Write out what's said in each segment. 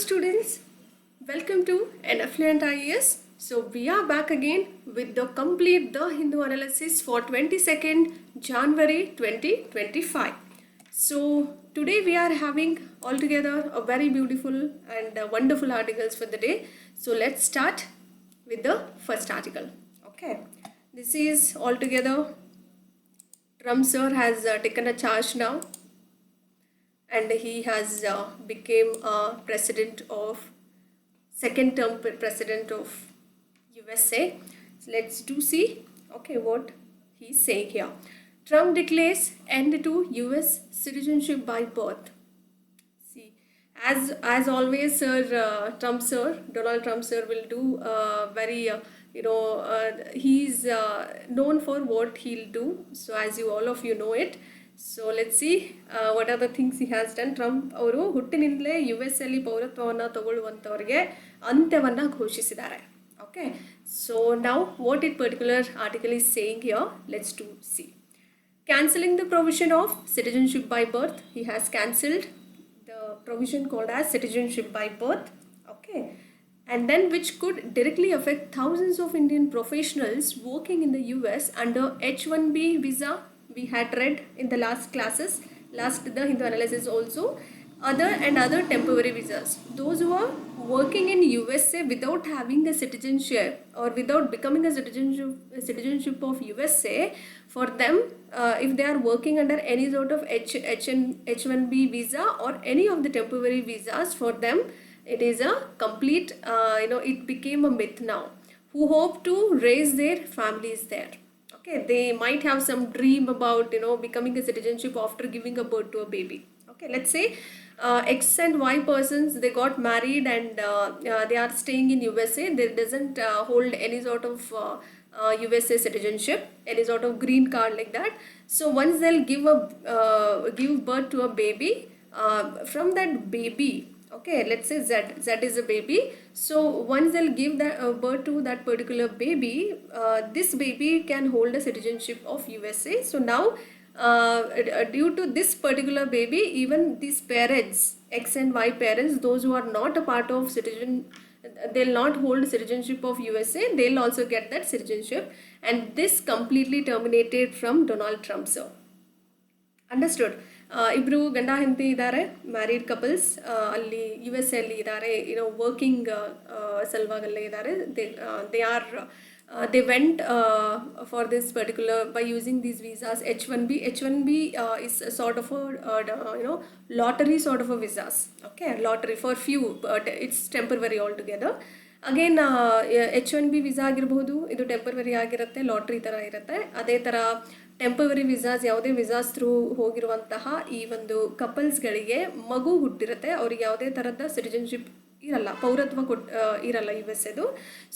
students, welcome to an Affluent IAS. So we are back again with the complete The Hindu analysis for 22nd January 2025. So today we are having altogether a very beautiful and wonderful articles for the day. So let's start with the first article. Okay, this is altogether Trump sir has taken a charge now, and he has became a president of second term president of USA. So let's do see okay what he's saying here. Trump declares end to US citizenship by birth. See, as always, Donald Trump sir will do very he's known for what he'll do. So as you all of you know it. So let's see what are the things he has done. Trump ಅವರು ಹುಟ್ಟಿನಿಂದಲೇ US ಅಲ್ಲಿ ಪೌರತ್ವವನ್ನು ತಗೊಳ್ಳುವಂಥವ್ರಿಗೆ ಅಂತ್ಯವನ್ನು ಘೋಷಿಸಿದ್ದಾರೆ. Okay, so now what it particular article is saying here, let's do see. Cancelling the provision of citizenship by birth. He has cancelled the provision called as citizenship by birth. Okay, and then which could directly affect thousands of Indian professionals working in the US under H-1B visa. We had read in the last classes, the Hindu analysis also, other temporary visas. Those who are working in USA without having a citizenship or without becoming a citizenship of USA, for them, if they are working under any sort of H-1B visa or any of the temporary visas, for them it is a complete, it became a myth now, who hope to raise their families there. Okay, they might have some dream about becoming a citizenship after giving a birth to a baby. Okay, let's say X and Y persons, they got married and they are staying in USA. They doesn't hold any sort of USA citizenship, any sort of green card like that. So once they'll give birth to a baby, from that baby, okay, let's say Z is a baby. So once they'll give that birth to that particular baby, this baby can hold a citizenship of USA. So now due to this particular baby, even these parents, X and Y parents, those who are not a part of they'll not hold citizenship of USA, they'll also get that citizenship. And this completely terminated from Donald Trump sir. Understood? ಇಬ್ಬರು ಗಂಡ ಹೆಂಡತಿ ಇದ್ದಾರೆ, married couples, ಅಲ್ಲಿ US ಅಲ್ಲಿ ಇದ್ದಾರೆ, working ಸಲುವಾಗಲ್ಲೇ ಇದ್ದಾರೆ. They went for this particular by using these visas H-1B. H-1B is a sort of a lottery sort of a visas. Okay, lottery for few, but it's temporary altogether. Again H-1B visa ಆಗಿರಬಹುದು, ಇದು temporary ಆಗಿರುತ್ತೆ, lottery ಥರ ಇರುತ್ತೆ. ಅದೇ ಥರ temporary ವಿಸಾಸ್, ಯಾವುದೇ ವಿಸಾಸ್ through ಹೋಗಿರುವಂತಹ ಈ ಒಂದು ಕಪಲ್ಸ್ಗಳಿಗೆ ಮಗು ಹುಟ್ಟಿರುತ್ತೆ, ಅವ್ರಿಗೆ ಯಾವುದೇ ಥರದ ಸಿಟಿಜನ್ಶಿಪ್ ಇರಲ್ಲ, ಪೌರತ್ವ ಇರಲ್ಲ US.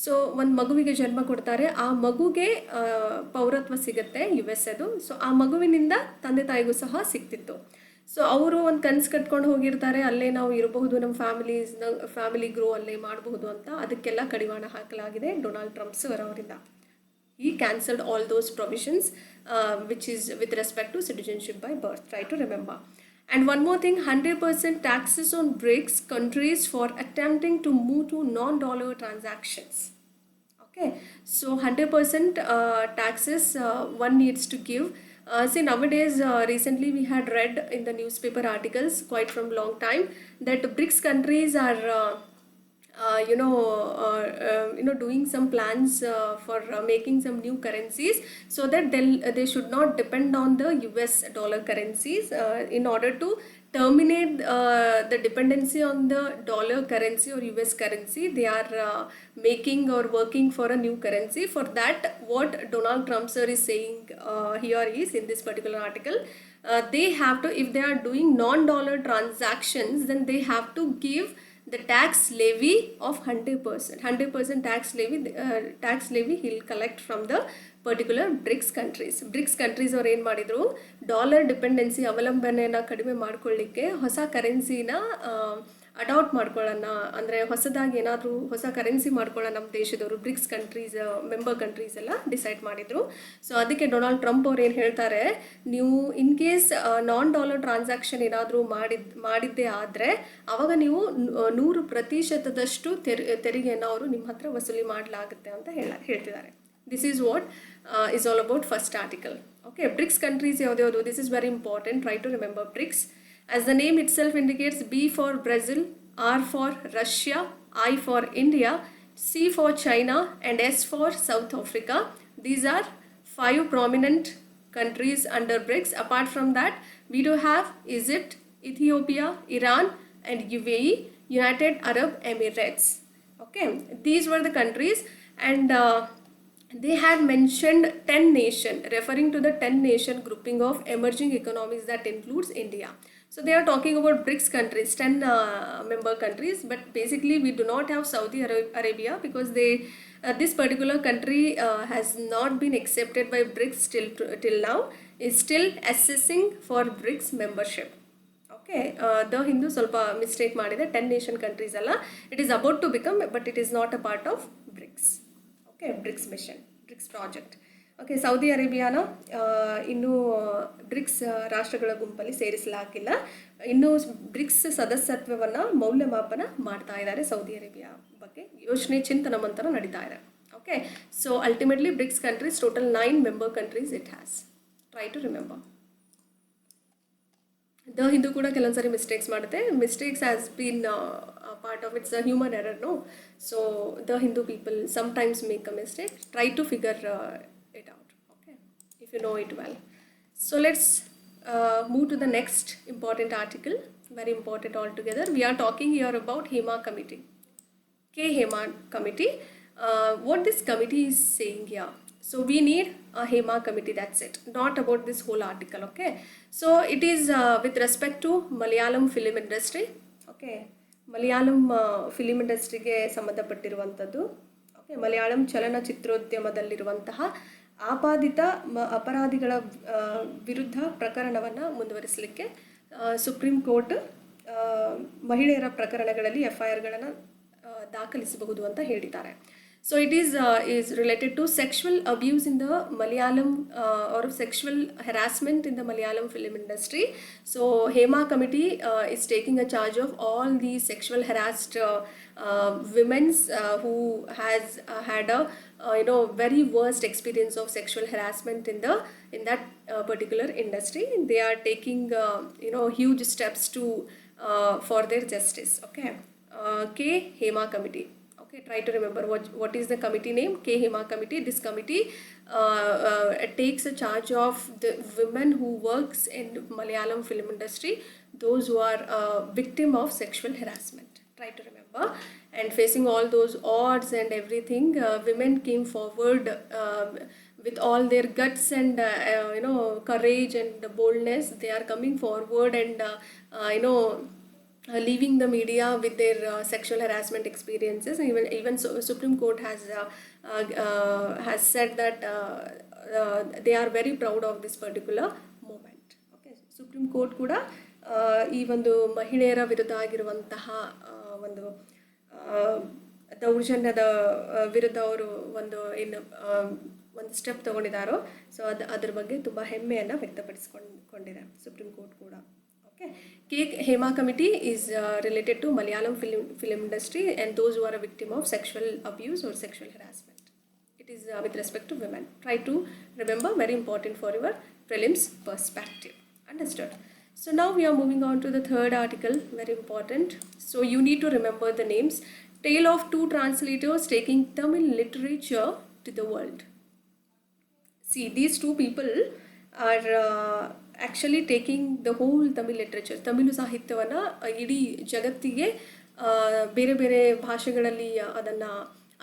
ಸೊ ಒಂದು ಮಗುವಿಗೆ ಜನ್ಮ ಕೊಡ್ತಾರೆ, ಆ ಮಗುಗೆ ಪೌರತ್ವ ಸಿಗುತ್ತೆ US. ಸೊ ಆ ಮಗುವಿನಿಂದ ತಂದೆ ತಾಯಿಗೂ ಸಹ ಸಿಗ್ತಿತ್ತು. ಸೊ ಅವರು ಒಂದು ಕನಸು ಕಟ್ಕೊಂಡು ಹೋಗಿರ್ತಾರೆ, ಅಲ್ಲೇ ನಾವು ಇರಬಹುದು, ನಮ್ಮ ಫ್ಯಾಮಿಲಿ ಗ್ರೋ ಅಲ್ಲೇ ಮಾಡಬಹುದು ಅಂತ. ಅದಕ್ಕೆಲ್ಲ ಕಡಿವಾಣ ಹಾಕಲಾಗಿದೆ ಡೊನಾಲ್ಡ್ ಟ್ರಂಪ್ ಸರ್ ಅವರಿಂದ. He cancelled all those provisions which is with respect to citizenship by birth. Try to remember. And one more thing, 100% taxes on BRICS countries for attempting to move to non-dollar transactions. Okay, so 100% taxes one needs to give. See, nowadays, recently we had read in the newspaper articles quite from long time that BRICS countries are doing some plans for making some new currencies, so that they should not depend on the US dollar currencies. In order to terminate the dependency on the dollar currency or US currency, they are making or working for a new currency. For that, what Donald Trump sir is saying here is, in this particular article, they have to, if they are doing non-dollar transactions, then they have to give the tax levy of 100% tax levy he'll collect from the particular BRICS countries ಅವ್ರು ಏನು ಮಾಡಿದರು, dollar dependency ಅವಲಂಬನೆಯನ್ನು ಕಡಿಮೆ ಮಾಡ್ಕೊಳ್ಳಿಕ್ಕೆ ಹೊಸ ಕರೆನ್ಸಿನ adapt ಮಾಡ್ಕೊಳ್ಳೋಣ, ಅಂದರೆ ಹೊಸದಾಗಿ ಏನಾದರೂ ಹೊಸ ಕರೆನ್ಸಿ ಮಾಡ್ಕೊಳ್ಳೋಣ ನಮ್ಮ ದೇಶದವರು, ಬ್ರಿಕ್ಸ್ ಕಂಟ್ರೀಸ್ ಮೆಂಬರ್ ಕಂಟ್ರೀಸ್ ಎಲ್ಲ ಡಿಸೈಡ್ ಮಾಡಿದರು. ಸೊ ಅದಕ್ಕೆ ಡೊನಾಲ್ಡ್ ಟ್ರಂಪ್ ಅವ್ರು ಏನು ಹೇಳ್ತಾರೆ, ನೀವು ಇನ್ ಕೇಸ್ $1 ಟ್ರಾನ್ಸಾಕ್ಷನ್ ಏನಾದರೂ ಮಾಡಿದ್ದೇ ಆದರೆ ಆವಾಗ ನೀವು 100% ತೆರಿಗೆಯನ್ನು ಅವರು ನಿಮ್ಮ ಹತ್ರ ವಸೂಲಿ ಮಾಡಲಾಗುತ್ತೆ ಅಂತ ಹೇಳ್ತಿದ್ದಾರೆ. This is what is all about first article. Okay, BRICS countries ಯಾವ್ದು, this is very important, try to remember BRICS. As the name itself indicates, B for Brazil, R for Russia, I for India, C for China, and S for South Africa. These are 5 prominent countries under BRICS. Apart from that, we do have Egypt, Ethiopia, Iran, and UAE, United Arab Emirates. Okay, these were the countries, and they had mentioned 10 nation, referring to the 10 nation grouping of emerging economies that includes India. So they are talking about BRICS countries, 10 member countries, but basically we do not have Saudi Arabia because this particular country has not been accepted by BRICS till now, is still assessing for BRICS membership. Okay, the Hindu ಸ್ವಲ್ಪ mistake ಮಾಡಿದೆ, 10 nation countries ಅಲ್ಲ, it is about to become, but it is not a part of BRICS. Okay, BRICS mission, BRICS project. Okay, Saudi ಅರೇಬಿಯಾನ ಇನ್ನೂ BRICS ರಾಷ್ಟ್ರಗಳ ಗುಂಪಲ್ಲಿ ಸೇರಿಸಲಾಗಿಲ್ಲ. ಇನ್ನೂ BRICS ಸದಸ್ಯತ್ವವನ್ನು ಮೌಲ್ಯಮಾಪನ ಮಾಡ್ತಾ ಇದ್ದಾರೆ. ಸೌದಿ ಅರೇಬಿಯಾ ಬಗ್ಗೆ ಚಿಂತನ ಮಂಥನ ನಡೀತಾ ಇದೆ. Okay, so ultimately BRICS countries total 9 member countries it has. Try to remember. The Hindu ಕೂಡ ಕೆಲವೊಂದ್ಸರಿ ಮಿಸ್ಟೇಕ್ಸ್ ಮಾಡುತ್ತೆ. Mistakes has been part of its human error, no? So the Hindu people sometimes make a mistake. Try to figure it out, okay, if you know it well. So let's move to the next important article, very important altogether. We are talking here about HEMA committee, HEMA committee. What this committee is saying here, so we need a HEMA committee, that's it, not about this whole article. Okay, so it is with respect to Malayalam film industry. Okay, Malayalam film industry ಗೆ ಸಂಬಂಧಪಟ್ಟಿರುವಂಥದ್ದು. Okay, Malayalam ಚಲನಚಿತ್ರೋದ್ಯಮದಲ್ಲಿರುವಂತಹ ಆಪಾದಿತ ಅಪರಾಧಿಗಳ ವಿರುದ್ಧ ಪ್ರಕರಣವನ್ನು ಮುಂದುವರಿಸಲಿಕ್ಕೆ supreme court ಮಹಿಳೆಯರ ಪ್ರಕರಣಗಳಲ್ಲಿ FIRಗಳನ್ನು ದಾಖಲಿಸಬಹುದು ಅಂತ ಹೇಳಿದ್ದಾರೆ. So it is related to sexual abuse in the Malayalam or sexual harassment in the Malayalam film industry. So HEMA committee is taking a charge of all these sexual harassed women who has had a very worst experience of sexual harassment in that particular industry. They are taking huge steps to for their justice. Okay, HEMA committee. Okay, try to remember what is the committee name. HEMA committee. This committee takes a charge of the women who works in Malayalam film industry, those who are victim of sexual harassment. Try to remember. And facing all those odds and everything, women came forward with all their guts and courage and boldness. They are coming forward and leaving the media with their sexual harassment experiences. Even Supreme Court has said that they are very proud of this particular moment. Okay, Supreme Court ಕೂಡ ಈ ಒಂದು ಮಹಿಳೆಯರ ವಿರುದ್ಧ ಆಗಿರುವಂತಹ ಒಂದು ದೌರ್ಜನ್ಯದ ವಿರುದ್ಧ ಅವರು ಒಂದು ಸ್ಟೆಪ್ ತಗೊಂಡಿದ್ದಾರೋ, ಸೊ ಅದ್ರ ಬಗ್ಗೆ ತುಂಬ ಹೆಮ್ಮೆಯನ್ನು ವ್ಯಕ್ತಪಡಿಸಿಕೊಂಡಿದೆ ಸುಪ್ರೀಂ ಕೋರ್ಟ್ ಕೂಡ. Okay, HEMA committee is related to Malayalam film industry and those who are a victim of sexual abuse or sexual harassment. It is with respect to women. Try to remember, very important for your prelims perspective. Understood? So now we are moving on to the third article, very important. So you need to remember the names. Tale of two translators taking Tamil literature to the world. See, these two people are actually taking the whole Tamil literature, Tamil ಸಾಹಿತ್ಯವನ್ನು ಇಡೀ ಜಗತ್ತಿಗೆ ಬೇರೆ ಬೇರೆ ಭಾಷೆಗಳಲ್ಲಿ ಅದನ್ನು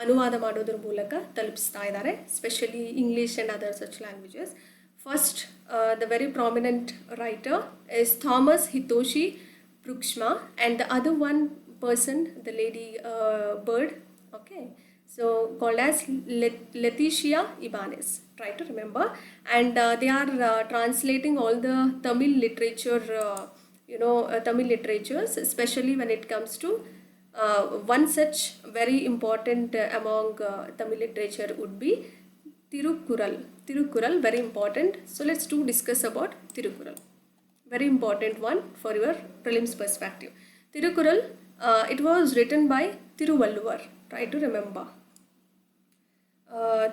ಅನುವಾದ ಮಾಡೋದ್ರ ಮೂಲಕ ತಲುಪಿಸ್ತಾ ಇದ್ದಾರೆ, specially English and other such languages. First, the very prominent writer is Thomas Hitoshi Bruckshma, and the other one person, the lady Bird, okay, so called as Leticia Ibanez. Try to remember. And they are translating all the Tamil literature Tamil literatures, especially when it comes to one such very important among Tamil literature would be Tirukkural. Tirukkural, very important. So let's discuss about Tirukkural. Very important one for your prelims perspective. Tirukkural, it was written by Tiruvalluvar. Try to remember.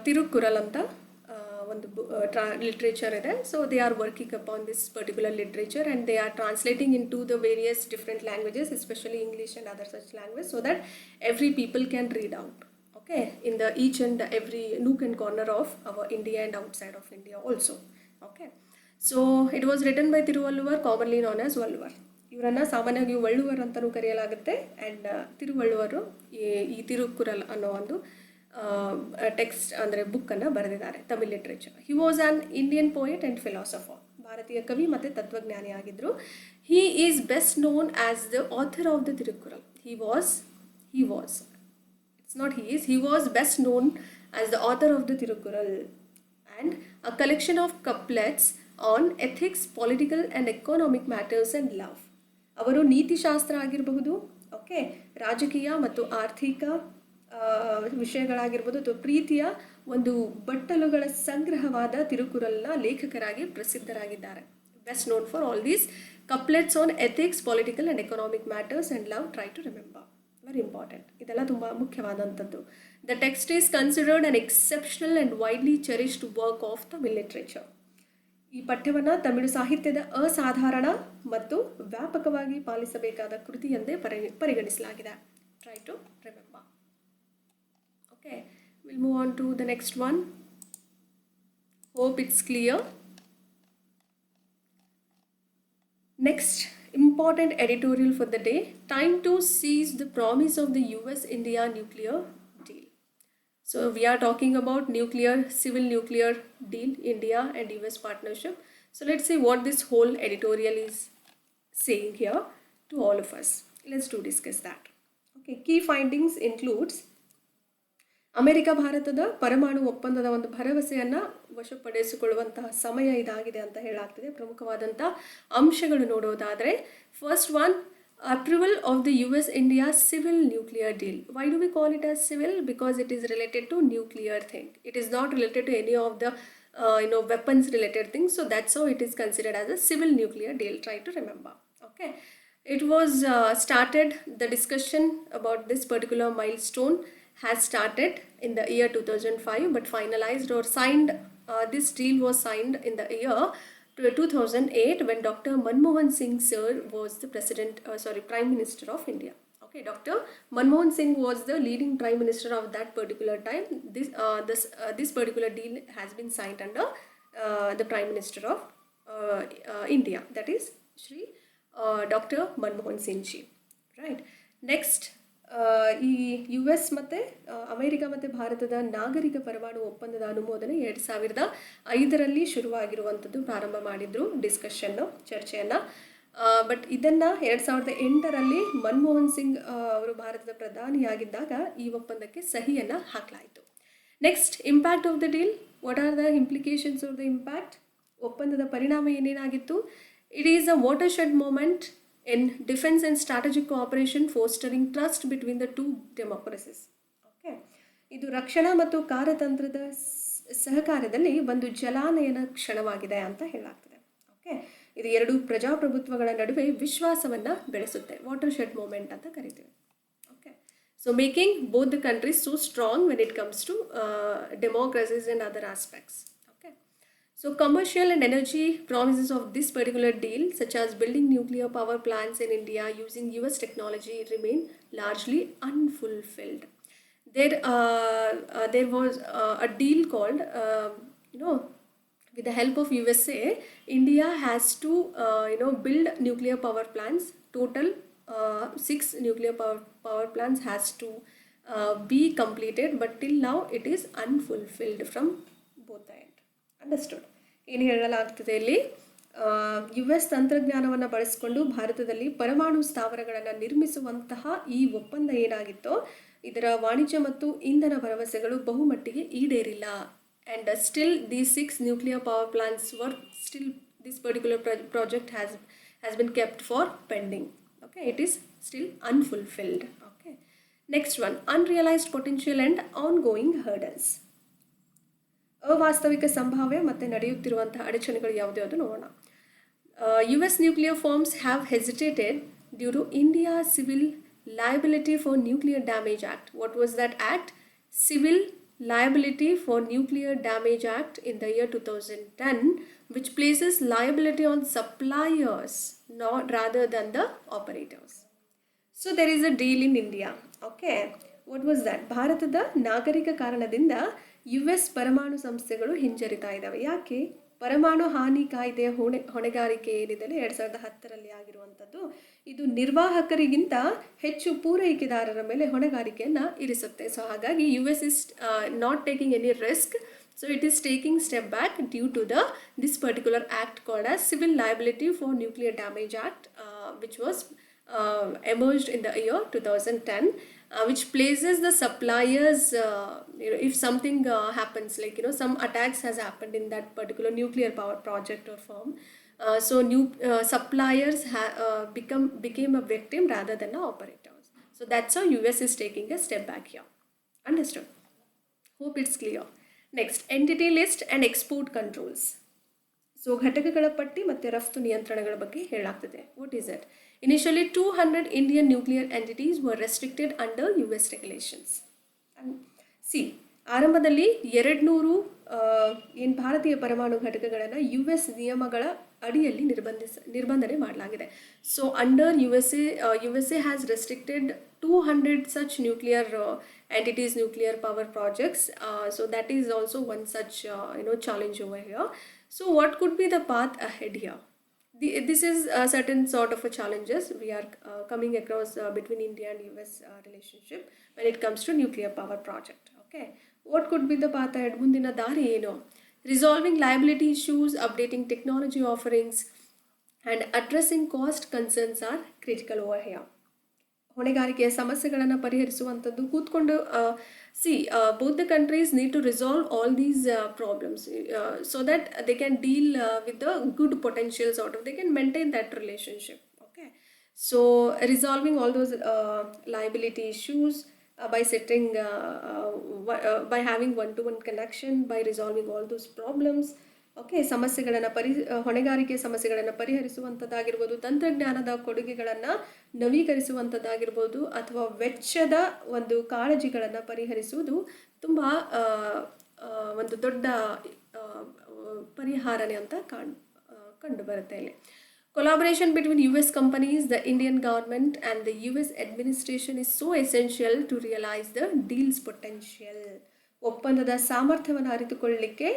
Tirukkural anta ಒಂದು literature ಇದೆ. So they are working upon this particular literature and they are translating into the various different languages, especially English and other such language, so that every people can read out, okay, in the each and every nook and corner of our India and outside of India also. Okay, so it was written by Tiruvalluvar, commonly known as Valluvar. ಇವರನ್ನು ಸಾಮಾನ್ಯವಾಗಿ ವಳ್ಳುವರ್ ಅಂತಲೂ ಕರೆಯಲಾಗುತ್ತೆ. And ತಿರುವಳ್ಳುವರು ಈ ತಿರುಕ್ಕುರಲ್ ಅನ್ನೋ ಒಂದು text ಅಂದರೆ ಬುಕ್ಕನ್ನು ಬರೆದಿದ್ದಾರೆ Tamil literature. He was an Indian poet and philosopher. ಭಾರತೀಯ ಕವಿ ಮತ್ತು ತತ್ವಜ್ಞಾನಿ ಆಗಿದ್ದರು. He is best known as the author of the Thirukkural. he was best known as the author of the Tirukkural and a collection of couplets on ethics, political and economic matters and love. ಅವರು ನೀತಿಶಾಸ್ತ್ರ ಆಗಿರಬಹುದು, okay, ರಾಜಕೀಯ ಮತ್ತು ಆರ್ಥಿಕ ವಿಷಯಗಳಾಗಿರ್ಬೋದು ಅಥವಾ ಪ್ರೀತಿಯ ಒಂದು ಬಟ್ಟಲುಗಳ ಸಂಗ್ರಹವಾದ ತಿರುಕುರಲ್ನ ಲೇಖಕರಾಗಿ ಪ್ರಸಿದ್ಧರಾಗಿದ್ದಾರೆ. Best known for all these couplets on ethics, political and economic matters and love. Try to remember. Very important. ಇದೆಲ್ಲ ತುಂಬ ಮುಖ್ಯವಾದಂಥದ್ದು. The text is considered an exceptional and widely cherished work of Tamil literature. ಈ ಪಠ್ಯವನ್ನು ತಮಿಳು ಸಾಹಿತ್ಯದ ಅಸಾಧಾರಣ ಮತ್ತು ವ್ಯಾಪಕವಾಗಿ ಪಾಲಿಸಬೇಕಾದ ಕೃತಿ ಎಂದೇ ಪರಿಗಣಿಸಲಾಗಿದೆ. Try to remember. Okay, we'll move on to the next one. Hope it's clear. Next important editorial for the day: time to seize the promise of the US-India nuclear deal. So we are talking about civil nuclear deal, India and US partnership. So let's see what this whole editorial is saying here to all of us. Let's discuss that. Okay, key findings includes America ಭಾರತದ ಪರಮಾಣು ಒಪ್ಪಂದದ ಒಂದು ಭರವಸೆಯನ್ನು ವಶಪಡಿಸಿಕೊಳ್ಳುವಂತಹ ಸಮಯ ಇದಾಗಿದೆ ಅಂತ ಹೇಳಾಗ್ತಿದೆ. ಪ್ರಮುಖವಾದಂಥ ಅಂಶಗಳು ನೋಡೋದಾದರೆ, first one, approval of the US-India civil nuclear deal. Why do we call it as civil? Because it is related to nuclear thing. It is not related to any of the weapons related things. So that's how it is considered as a civil nuclear deal. Try to remember. Okay. It was started, the discussion about this particular milestone has started in the year 2005, but finalized or signed, this deal was signed in the year 2008 when Dr. Manmohan Singh sir was the Prime Minister of India. Okay, Dr. Manmohan Singh was the leading Prime Minister of that particular time. This particular deal has been signed under the Prime Minister of India, that is Shri Dr. Manmohan Singh ji. Right. Next, ಈ US ಮತ್ತು America ಮತ್ತು ಭಾರತದ ನಾಗರಿಕ ಪರಮಾಣು ಒಪ್ಪಂದದ ಅನುಮೋದನೆ 2005ರಲ್ಲಿ ಶುರುವಾಗಿರುವಂಥದ್ದು, ಪ್ರಾರಂಭ ಮಾಡಿದ್ರು ಚರ್ಚೆಯನ್ನು. ಬಟ್ ಇದನ್ನು 2008ರಲ್ಲಿ ಮನಮೋಹನ್ ಸಿಂಗ್ ಅವರು ಭಾರತದ ಪ್ರಧಾನಿಯಾಗಿದ್ದಾಗ ಈ ಒಪ್ಪಂದಕ್ಕೆ ಸಹಿಯನ್ನು ಹಾಕಲಾಯಿತು. Next, impact of the deal. What are the implications of the impact? ಒಪ್ಪಂದದ ಪರಿಣಾಮ ಏನೇನಾಗಿತ್ತು? It is a watershed moment in defense and strategic cooperation, fostering trust between the two democracies. Okay, ಇದು ರಕ್ಷಣಾ ಮತ್ತು ಕಾರ್ಯತಂತ್ರದ ಸಹಕಾರದಲ್ಲಿ ಒಂದು ಜಲಾನಯನ ಕ್ಷಣವಾಗಿದೆ ಅಂತ ಹೇಳಲಾಗ್ತದೆ. ಓಕೆ, ಇದು ಎರಡು ಪ್ರಜಾಪ್ರಭುತ್ವಗಳ ನಡುವೆ ವಿಶ್ವಾಸವನ್ನು ಬೆಳೆಸುತ್ತೆ. ವಾಟರ್ಶೆಡ್ ಮೂಮೆಂಟ್ ಅಂತ ಕರಿತೀವಿ. Okay, so making both the countries so strong when it comes to democracies and other aspects. So commercial and energy promises of this particular deal, such as building nuclear power plants in India using US technology, remain largely unfulfilled. There was a deal called, with the help of USA, India has to, build nuclear power plants. Total 6 nuclear power plants has to be completed, but till now it is unfulfilled from both the end. Understood. ಏನು ಹೇಳಲಾಗ್ತದೆ ಇಲ್ಲಿ? US ತಂತ್ರಜ್ಞಾನವನ್ನು ಬಳಸಿಕೊಂಡು ಭಾರತದಲ್ಲಿ ಪರಮಾಣು ಸ್ಥಾವರಗಳನ್ನು ನಿರ್ಮಿಸುವಂತಹ ಈ ಒಪ್ಪಂದ ಏನಾಗಿತ್ತೋ ಇದರ ವಾಣಿಜ್ಯ ಮತ್ತು ಇಂಧನ ಭರವಸೆಗಳು ಬಹುಮಟ್ಟಿಗೆ ಈಡೇರಿಲ್ಲ. And still these 6 nuclear power plants were still, this particular project has been kept for pending. Okay, it is still unfulfilled. Okay, next one, unrealized potential and ongoing hurdles. ಅವಾಸ್ತವಿಕ ಸಂಭಾವ್ಯ ಮತ್ತು ನಡೆಯುತ್ತಿರುವಂತಹ ಅಡಚಣೆಗಳು ಯಾವುದ್ಯಾವುದು ನೋಡೋಣ. US nuclear firms have hesitated due to India's Civil Liability for Nuclear Damage Act. What was that act? Civil Liability for Nuclear Damage Act in the year 2010, which places liability on suppliers not rather than the operators. So there is a deal in India. Okay, what was that? ಭಾರತದ ನಾಗರಿಕ ಕಾರಣದಿಂದ US ಪರಮಾಣು ಸಂಸ್ಥೆಗಳು ಹಿಂಜರಿತಾ ಇದ್ದಾವೆ. ಯಾಕೆ? ಪರಮಾಣು ಹಾನಿ ಕಾಯ್ದೆಯ ಹೊಣೆಗಾರಿಕೆ ಏನಿದೆ 2010ರಲ್ಲಿ ಆಗಿರುವಂಥದ್ದು, ಇದು ನಿರ್ವಾಹಕರಿಗಿಂತ ಹೆಚ್ಚು ಪೂರೈಕೆದಾರರ ಮೇಲೆ ಹೊಣೆಗಾರಿಕೆಯನ್ನು ಇರಿಸುತ್ತೆ. ಸೊ ಹಾಗಾಗಿ US is not taking any risk. So it is taking step back due to this particular act called as Civil Liability for Nuclear Damage Act, which was emerged in the year 2010, which places the suppliers, if something happens, like some attacks has happened in that particular nuclear power project or firm, so suppliers became a victim rather than the operators. So that's how US is taking a step back here. Understood? Hope it's clear. Next, entity list and export controls. So ಘಟಕಗಳ ಪಟ್ಟಿ ಮತ್ತು ರಫ್ತು ನಿಯಂತ್ರಣಗಳ ಬಗ್ಗೆ ಹೇಳಾಗ್ತದೆ. What is it? Initially 200 Indian nuclear entities were restricted under US regulations. ಆರಂಭದಲ್ಲಿ 200 ಏನು ಭಾರತೀಯ ಪರಮಾಣು ಘಟಕಗಳನ್ನು US ನಿಯಮಗಳ ಅಡಿಯಲ್ಲಿ ನಿರ್ಬಂಧನೆ ಮಾಡಲಾಗಿದೆ. So under USA has restricted 200 such nuclear entities, nuclear power projects. So that is also one such challenge over here. So what could be the path ahead here? This is a certain sort of a challenges we are coming across between India and US relationship when it comes to nuclear power project. Okay, what could be the path ahead? Mundina dari eno? Resolving liability issues, updating technology offerings, and addressing cost concerns are critical over here. ಹೊಣೆಗಾರಿಕೆಯ ಸಮಸ್ಯೆಗಳನ್ನು ಪರಿಹರಿಸುವಂಥದ್ದು ಕೂತ್ಕೊಂಡು both the countries need to resolve all these problems so that they can deal with the good potential sort of, they can maintain that relationship. Okay, so resolving all those liability issues by setting by having one-to-one connection, by resolving all those problems. Okay, ಸಮಸ್ಯೆಗಳನ್ನು ಹೊಣೆಗಾರಿಕೆ ಸಮಸ್ಯೆಗಳನ್ನು ಪರಿಹರಿಸುವಂಥದ್ದಾಗಿರ್ಬೋದು, ತಂತ್ರಜ್ಞಾನದ ಕೊಡುಗೆಗಳನ್ನು ನವೀಕರಿಸುವಂಥದ್ದಾಗಿರ್ಬೋದು, ಅಥವಾ ವೆಚ್ಚದ ಒಂದು ಕಾಳಜಿಗಳನ್ನು ಪರಿಹರಿಸುವುದು ತುಂಬ ಒಂದು ದೊಡ್ಡ ಪರಿಹಾರನೆ ಅಂತ ಕಂಡು ಬರುತ್ತೆ ಇಲ್ಲಿ. Collaboration between US companies, the Indian government and the US administration is so essential to realize the deal's potential. ಒಪ್ಪಂದದ ಸಾಮರ್ಥ್ಯವನ್ನು ಅರಿತುಕೊಳ್ಳಲಿಕ್ಕೆ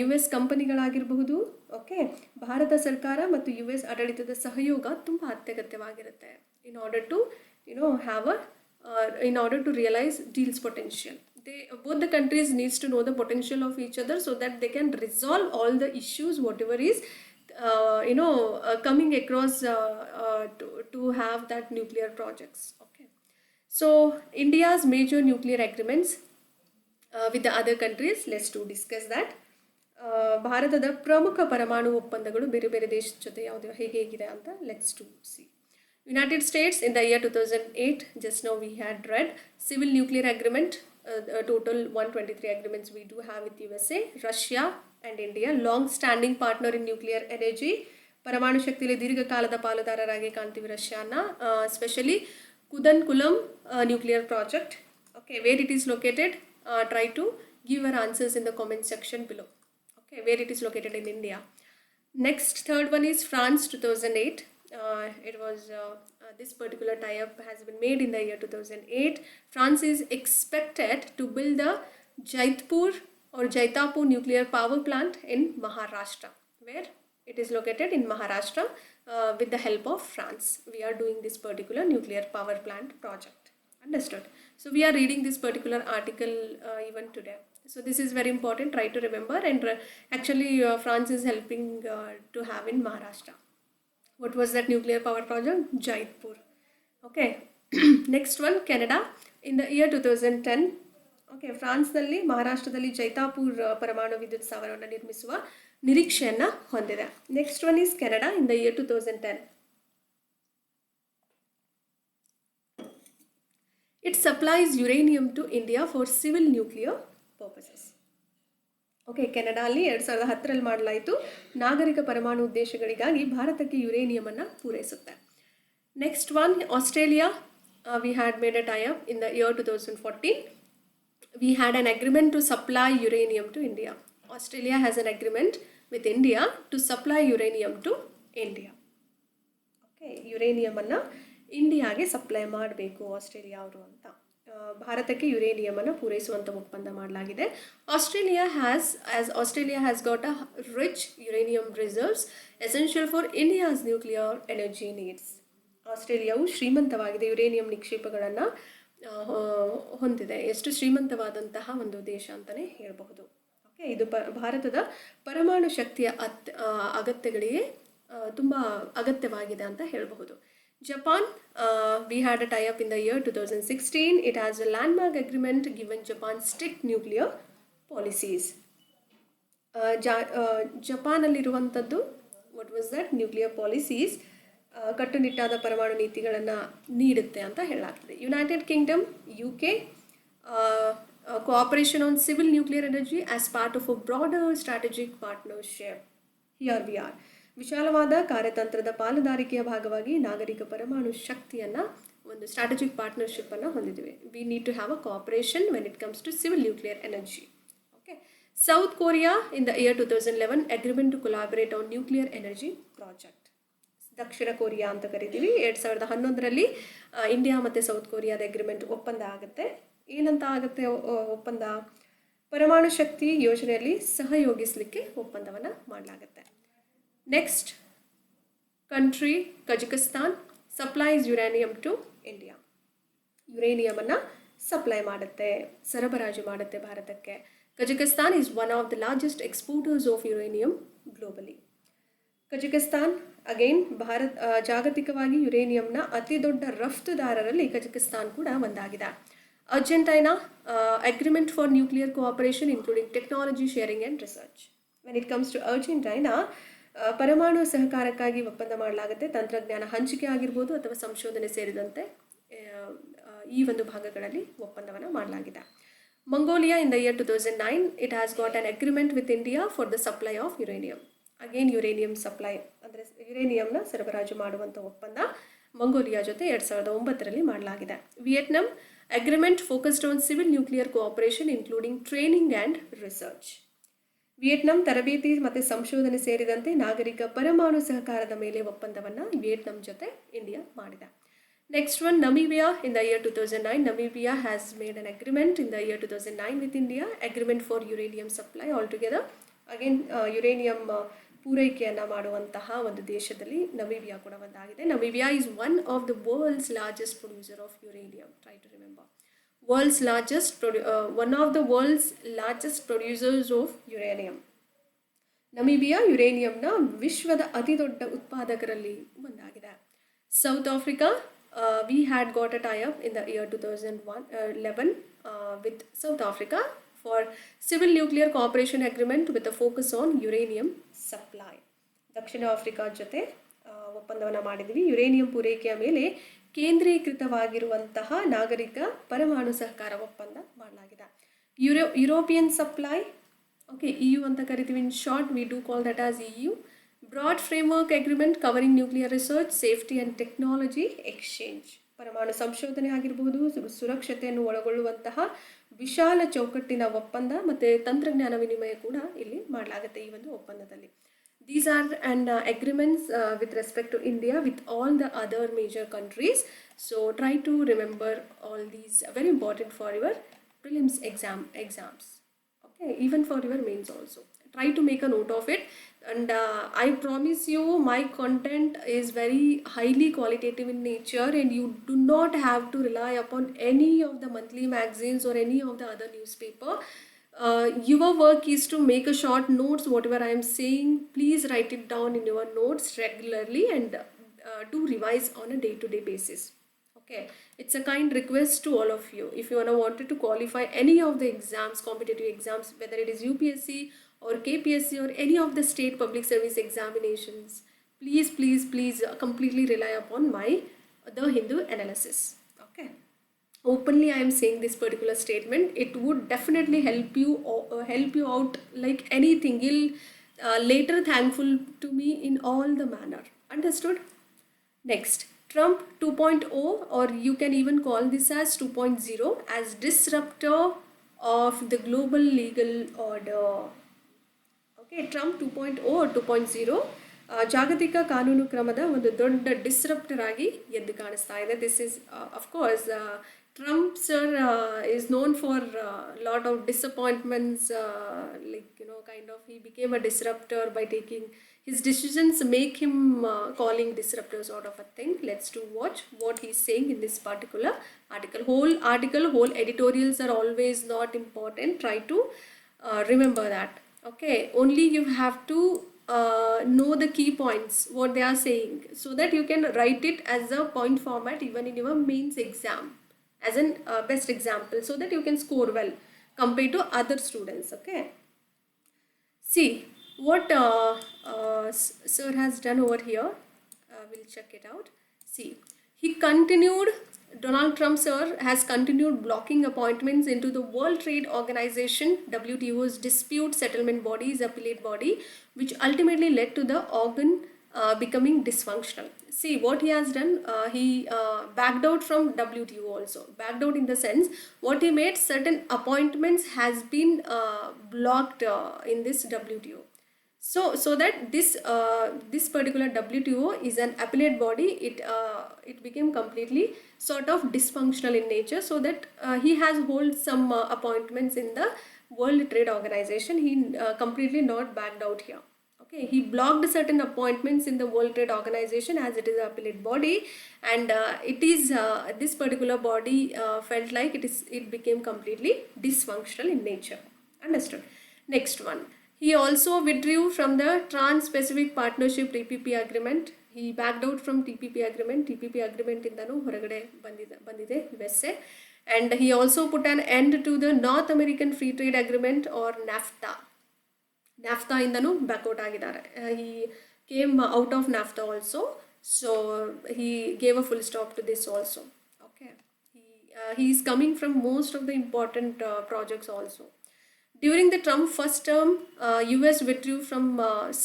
US ಕಂಪನಿಗಳಾಗಿರಬಹುದು, ಓಕೆ, ಭಾರತ ಸರ್ಕಾರ ಮತ್ತು US ಆಡಳಿತದ ಸಹಯೋಗ ತುಂಬ ಅತ್ಯಗತ್ಯವಾಗಿರುತ್ತೆ in order to realize deal's potential. Both the countries needs to know the potential of each other so that they can resolve all the issues whatever is coming across to have that nuclear projects. Okay, so India's major nuclear agreements with the other countries, let's discuss that. ಭಾರತದ ಪ್ರಮುಖ ಪರಮಾಣು ಒಪ್ಪಂದಗಳು ಬೇರೆ ಬೇರೆ ದೇಶದ ಜೊತೆ ಯಾವುದು ಹೇಗಿದೆ ಅಂತ let's see. United States in the year 2008, just now we had read civil nuclear agreement, total 123 agreements we do have with USA, Russia and India, long standing partner in nuclear energy. ಪರಮಾಣು ಶಕ್ತಿಯಲ್ಲಿ ದೀರ್ಘಕಾಲದ ಪಾಲುದಾರರಾಗಿ ಕಾಣ್ತೀವಿ ರಷ್ಯಾನ, specially Kudankulam nuclear project. Okay, where it is located? Try to give your answers in the comment section below. Okay, where it is located in India. Next, third one is France 2008. It was this particular tie-up has been made in the year 2008. France is expected to build the Jaitapur nuclear power plant in Maharashtra, where it is located in Maharashtra with the help of France. We are doing this particular nuclear power plant project. Understood? So we are reading this particular article even today. So this is very important, try to remember, and actually France is helping to have in Maharashtra. What was that nuclear power project? Jaitpur. Okay. Next one, Canada. In the year 2010, okay, ಫ್ರಾನ್ಸ್ನಲ್ಲಿ ಮಹಾರಾಷ್ಟ್ರದಲ್ಲಿ ಜೈತಾಪುರ್ ಪರಮಾಣು ವಿದ್ಯುತ್ ಸ್ಥಾವರವನ್ನು ನಿರ್ಮಿಸುವ ನಿರೀಕ್ಷೆಯನ್ನು ಹೊಂದಿದೆ. Next one is Canada. In the year 2010, It supplies uranium to India for civil nuclear purposes. Okay, Canada ಅಲ್ಲಿ 2010ರಲ್ಲಿ ಮಾಡಲಾಯಿತು. ನಾಗರಿಕ ಪರಮಾಣು ಉದ್ದೇಶಗಳಿಗಾಗಿ ಭಾರತಕ್ಕೆ ಯುರೇನಿಯಮನ್ನು ಪೂರೈಸುತ್ತೆ. Next one, Australia. We had made a tie up in the year 2014. We had an agreement to supply uranium to India. Australia has an agreement with India to supply uranium to India. Okay, ಯುರೇನಿಯಮನ್ನು ಇಂಡಿಯಾಗೆ supply ಮಾಡಬೇಕು Australia ಅವರು ಅಂತ ಭಾರತಕ್ಕೆ ಯುರೇನಿಯಮನ್ನು ಪೂರೈಸುವಂಥ ಒಪ್ಪಂದ ಮಾಡಲಾಗಿದೆ. Australia has got a rich uranium reserves essential for India's nuclear energy needs. ಆಸ್ಟ್ರೇಲಿಯಾವು ಶ್ರೀಮಂತವಾಗಿದೆ, ಯುರೇನಿಯಂ ನಿಕ್ಷೇಪಗಳನ್ನು ಹೊಂದಿದೆ. ಎಷ್ಟು ಶ್ರೀಮಂತವಾದಂತಹ ಒಂದು ದೇಶ ಅಂತಲೇ ಹೇಳಬಹುದು. ಓಕೆ, ಇದು ಭಾರತದ ಪರಮಾಣು ಶಕ್ತಿಯ ಅಗತ್ಯಗಳಿಗೆ ತುಂಬ ಅಗತ್ಯವಾಗಿದೆ ಅಂತ ಹೇಳಬಹುದು. Japan, we had a tie-up in the year 2016. It has a landmark agreement given Japan strict nuclear policies. ಜಪಾನಲ್ಲಿರುವಂಥದ್ದು what was that nuclear policies, ಕಟ್ಟುನಿಟ್ಟಾದ ಪರಮಾಣು ನೀತಿಗಳನ್ನು ನೀಡುತ್ತೆ ಅಂತ ಹೇಳಲಾಗ್ತದೆ. United Kingdom, UK, cooperation on civil nuclear energy as part of a broader strategic partnership. Here we are. ವಿಶಾಲವಾದ ಕಾರ್ಯತಂತ್ರದ ಪಾಲುದಾರಿಕೆಯ ಭಾಗವಾಗಿ ನಾಗರಿಕ ಪರಮಾಣು ಶಕ್ತಿಯನ್ನು ಒಂದು ಸ್ಟ್ರಾಟಜಿಕ್ ಪಾರ್ಟ್ನರ್ಶಿಪ್ಪನ್ನು ಹೊಂದಿದ್ದೀವಿ. We need to have a cooperation when it comes to civil nuclear energy. Okay, South Korea in the year 2011 agreement to collaborate on nuclear energy project. Dakshina Korea ಅಂತ ಕರಿತೀವಿ. 2011ರಲ್ಲಿ ಇಂಡಿಯಾ ಮತ್ತು ಸೌತ್ ಕೊರಿಯಾದ agreement ಒಪ್ಪಂದ ಆಗುತ್ತೆ. ಏನಂತ ಆಗುತ್ತೆ ಒಪ್ಪಂದ? ಪರಮಾಣು ಶಕ್ತಿ ಯೋಜನೆಯಲ್ಲಿ ಸಹಯೋಗಿಸಲಿಕ್ಕೆ ಒಪ್ಪಂದವನ್ನು ಮಾಡಲಾಗುತ್ತೆ. Next country Kazakhstan supplies uranium to India. ಯುರೇನಿಯಮನ್ನು ಸಪ್ಲೈ ಮಾಡುತ್ತೆ, ಸರಬರಾಜು ಮಾಡುತ್ತೆ ಭಾರತಕ್ಕೆ. Kazakhstan is one of the largest exporters of uranium globally. Kazakhstan again ಜಾಗತಿಕವಾಗಿ ಯುರೇನಿಯಂನ ಅತಿ ದೊಡ್ಡ ರಫ್ತುದಾರರಲ್ಲಿ ಕಜಕಿಸ್ತಾನ್ ಕೂಡ ಒಂದಾಗಿದೆ. Argentina, agreement for nuclear cooperation including technology sharing and research. When it comes to Argentina, ಪರಮಾಣು ಸಹಕಾರಕ್ಕಾಗಿ ಒಪ್ಪಂದ ಮಾಡಲಾಗುತ್ತೆ. ತಂತ್ರಜ್ಞಾನ ಹಂಚಿಕೆ ಆಗಿರ್ಬೋದು ಅಥವಾ ಸಂಶೋಧನೆ ಸೇರಿದಂತೆ ಈ ಒಂದು ಭಾಗಗಳಲ್ಲಿ ಒಪ್ಪಂದವನ್ನು ಮಾಡಲಾಗಿದೆ. Mongolia in the year 2009 it has got on agreement with India for the supply of uranium. Again uranium supply ಅಂದರೆ ಯುರೇನಿಯಂನ ಸರಬರಾಜು ಮಾಡುವಂಥ ಒಪ್ಪಂದ ಮಂಗೋಲಿಯಾ ಜೊತೆ 2009ರಲ್ಲಿ ಮಾಡಲಾಗಿದೆ. Vietnam, agreement focused on civil nuclear cooperation including training and research. Vietnam ತರಬೇತಿ ಮತ್ತು ಸಂಶೋಧನೆ ಸೇರಿದಂತೆ ನಾಗರಿಕ ಪರಮಾಣು ಸಹಕಾರದ ಮೇಲೆ ಒಪ್ಪಂದವನ್ನು ವಿಯೆಟ್ನಾಂ ಜೊತೆ ಇಂಡಿಯಾ ಮಾಡಿದೆ. Next one, Namibia in the year 2009. Namibia has made an agreement in the year 2009 with India, agreement for uranium supply all together. Again uranium ಪೂರೈಕೆಯನ್ನು ಮಾಡುವಂತಹ ಒಂದು ದೇಶದಲ್ಲಿ ನಮೀಬಿಯಾ ಕೂಡ ಒಂದಾಗಿದೆ. Namibia is one of the world's largest producer of uranium. Try to remember. one of the world's largest producers of uranium. ನಮೀಬಿಯಾ ಯುರೇನಿಯಂನ ವಿಶ್ವದ ಅತಿ ದೊಡ್ಡ ಉತ್ಪಾದಕರಲ್ಲಿ ಒಂದಾಗಿದೆ. South Africa, we had got a tie-up in the year 2011 with South Africa for civil nuclear cooperation agreement with a focus on uranium supply. Dakshina Africa ಜೊತೆ ಒಪ್ಪಂದವನ್ನು ಮಾಡಿದ್ವಿ. ಯುರೇನಿಯಂ ಪೂರೈಕೆಯ ಮೇಲೆ ಕೇಂದ್ರೀಕೃತವಾಗಿರುವಂತಹ ನಾಗರಿಕ ಪರಮಾಣು ಸಹಕಾರ ಒಪ್ಪಂದ ಮಾಡಲಾಗಿದೆ. ಯುರೋಪಿಯನ್ ಸಪ್ಲೈ, ಓಕೆ, EU ಅಂತ ಕರಿತೀವಿ. In short we do call that as EU. Broad framework agreement covering nuclear research, safety and technology exchange. ಪರಮಾಣು ಸಂಶೋಧನೆ ಆಗಿರ್ಬೋದು, ಸುರಕ್ಷತೆಯನ್ನು ಒಳಗೊಳ್ಳುವಂತಹ ವಿಶಾಲ ಚೌಕಟ್ಟಿನ ಒಪ್ಪಂದ ಮತ್ತು ತಂತ್ರಜ್ಞಾನ ವಿನಿಮಯ ಕೂಡ ಇಲ್ಲಿ ಮಾಡಲಾಗುತ್ತೆ ಈ ಒಂದು ಒಪ್ಪಂದದಲ್ಲಿ. These are agreements with respect to India with all the other major countries. So try to remember all these, very important for your prelims exams. Okay, even for your mains also. Try to make a note of it. And I promise you my content is very highly qualitative in nature and you do not have to rely upon any of the monthly magazines or any of the other newspaper. Your work is to make a short notes, whatever I am saying, please write it down in your notes regularly and do revise on a day-to-day basis. Okay, it's a kind request to all of you. If you wanted to qualify any of the exams, competitive exams, whether it is UPSC or KPSC or any of the state public service examinations, please completely rely upon my The Hindu analysis. Okay. openly I am saying this particular statement, it would definitely help you out like anything. You'll later thankful to me in all the manner. Understood? Next, Trump 2.0, or you can even call this as 2.0, as disruptor of the global legal order. Okay, Trump 2.0 or 2.0 ಜಾಗತಿಕ ಕಾನೂನು ಕ್ರಮದ ಒಂದು ದೊಡ್ಡ ಡಿಸ್ರಪ್ಟರ್ ಆಗಿ ಎದ್ದು ಕಾಣಿಸ್ತಾ ಇದೆ. This is of course Trump sir is known for lot of disappointments, like kind of he became a disruptor by taking his decisions make him calling disruptor sort of a thing. Let's do watch what he's saying in this particular article. Whole editorials are always not important. Try to remember that. Okay, only you have to know the key points what they are saying, so that you can write it as a point format even in your mains exam as an best example, so that you can score well compared to other students. Okay, see what sir has done over here. We'll check it out. See, he continued, Donald Trump sir has continued blocking appointments into the World Trade Organization, WTO's dispute settlement body's appellate body, which ultimately led to the organ becoming dysfunctional. See what he has done, he backed out from WTO also. Backed out in the sense, what he made, certain appointments has been blocked in this WTO. So that this particular WTO is an appellate body. It became completely sort of dysfunctional in nature, so that he has hold some appointments in the World Trade Organization. He completely not backed out here. Okay, he blocked certain appointments in the World Trade Organization as it is an appellate body, and it is this particular body felt like it became completely dysfunctional in nature. Understood? Next one. He also withdrew from the Trans-Pacific Partnership TPP agreement. He backed out from TPP agreement. TPP agreement indanu horagade bandide USA, and he also put an end to the North American Free Trade Agreement or NAFTA. NAFTA indanu back out agidare. He came out of NAFTA also, so he gave a full stop to this also. Okay, he is coming from most of the important projects also. During the Trump first term, US withdrew from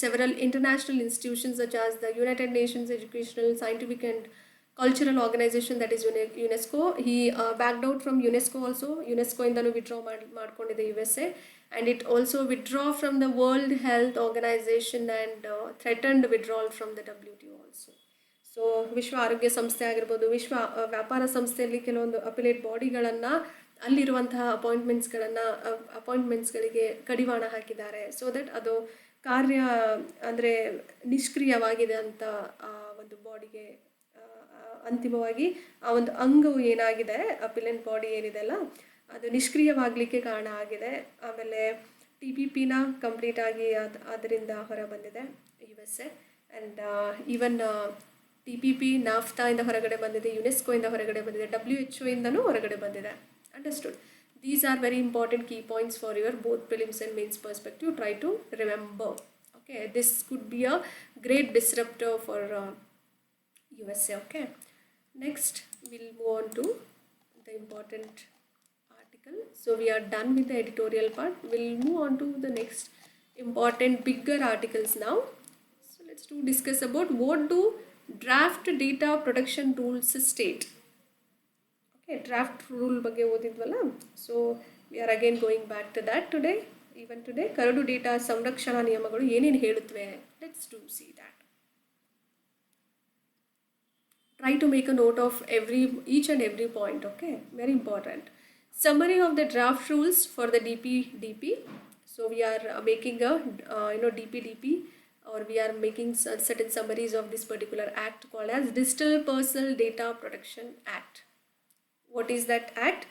several international institutions such as the United Nations Educational, Scientific and Cultural Organization, that is UNESCO. He backed out from UNESCO also. UNESCO indanu withdraw ಮಾಡ್ಕೊಂಡಿದೆ USA, and it also withdraw from the World Health Organization and threatened withdrawal from the WTO also. So ವಿಶ್ವ ಆರೋಗ್ಯ ಸಂಸ್ಥೆ ಆಗಿರ್ಬೋದು, ವಿಶ್ವ ವ್ಯಾಪಾರ ಸಂಸ್ಥೆಯಲ್ಲಿ ಕೆಲವೊಂದು appellate ಬಾಡಿಗಳನ್ನು ಅಲ್ಲಿರುವಂತಹ ಅಪಾಯಿಂಟ್ಮೆಂಟ್ಸ್ಗಳಿಗೆ ಕಡಿವಾಣ ಹಾಕಿದ್ದಾರೆ, ಸೊ ದಟ್ ಅದು ಕಾರ್ಯ ಅಂದರೆ ನಿಷ್ಕ್ರಿಯವಾಗಿದೆ ಅಂತ ಆ ಒಂದು ಬಾಡಿಗೆ ಅಂತಿಮವಾಗಿ ಆ ಒಂದು ಅಂಗವು ಏನಾಗಿದೆ, ಅಪಿಲೆಂಟ್ ಬಾಡಿ ಏನಿದೆ ಅಲ್ಲ, ಅದು ನಿಷ್ಕ್ರಿಯವಾಗಲಿಕ್ಕೆ ಕಾರಣ ಆಗಿದೆ. ಆಮೇಲೆ TPPನ ಕಂಪ್ಲೀಟ್ ಆಗಿ ಅದರಿಂದ ಹೊರ ಬಂದಿದೆ USA, and even TPP NAFTA ಇಂದ ಹೊರಗಡೆ ಬಂದಿದೆ, UNESCO ಇಂದ ಹೊರಗಡೆ ಬಂದಿದೆ, WHO ಇಂದನೂ ಹೊರಗಡೆ ಬಂದಿದೆ. Understood? These are very important key points for your both prelims and mains perspective. Try to remember. Okay, this could be a great disruptor for USA. Okay, next we'll move on to the important article. So we are done with the editorial part. We'll move on to the next important bigger articles now. So let's discuss about what do draft data protection rules state. Okay, draft rule ಬಗ್ಗೆ ಓದಿದ್ವಲ್ಲ, so we are again going back to that today. Even today ಕರಡು data ಸಂರಕ್ಷಣಾ ನಿಯಮಗಳು ಏನೇನು ಹೇಳುತ್ತವೆ, let's to see that. Try to make a note of each and every point. Okay, very important. Summary of the draft rules for the DPDP. So we are making a DPDP, or we are making certain summaries of this particular act called as Digital Personal Data Protection Act. What is that act?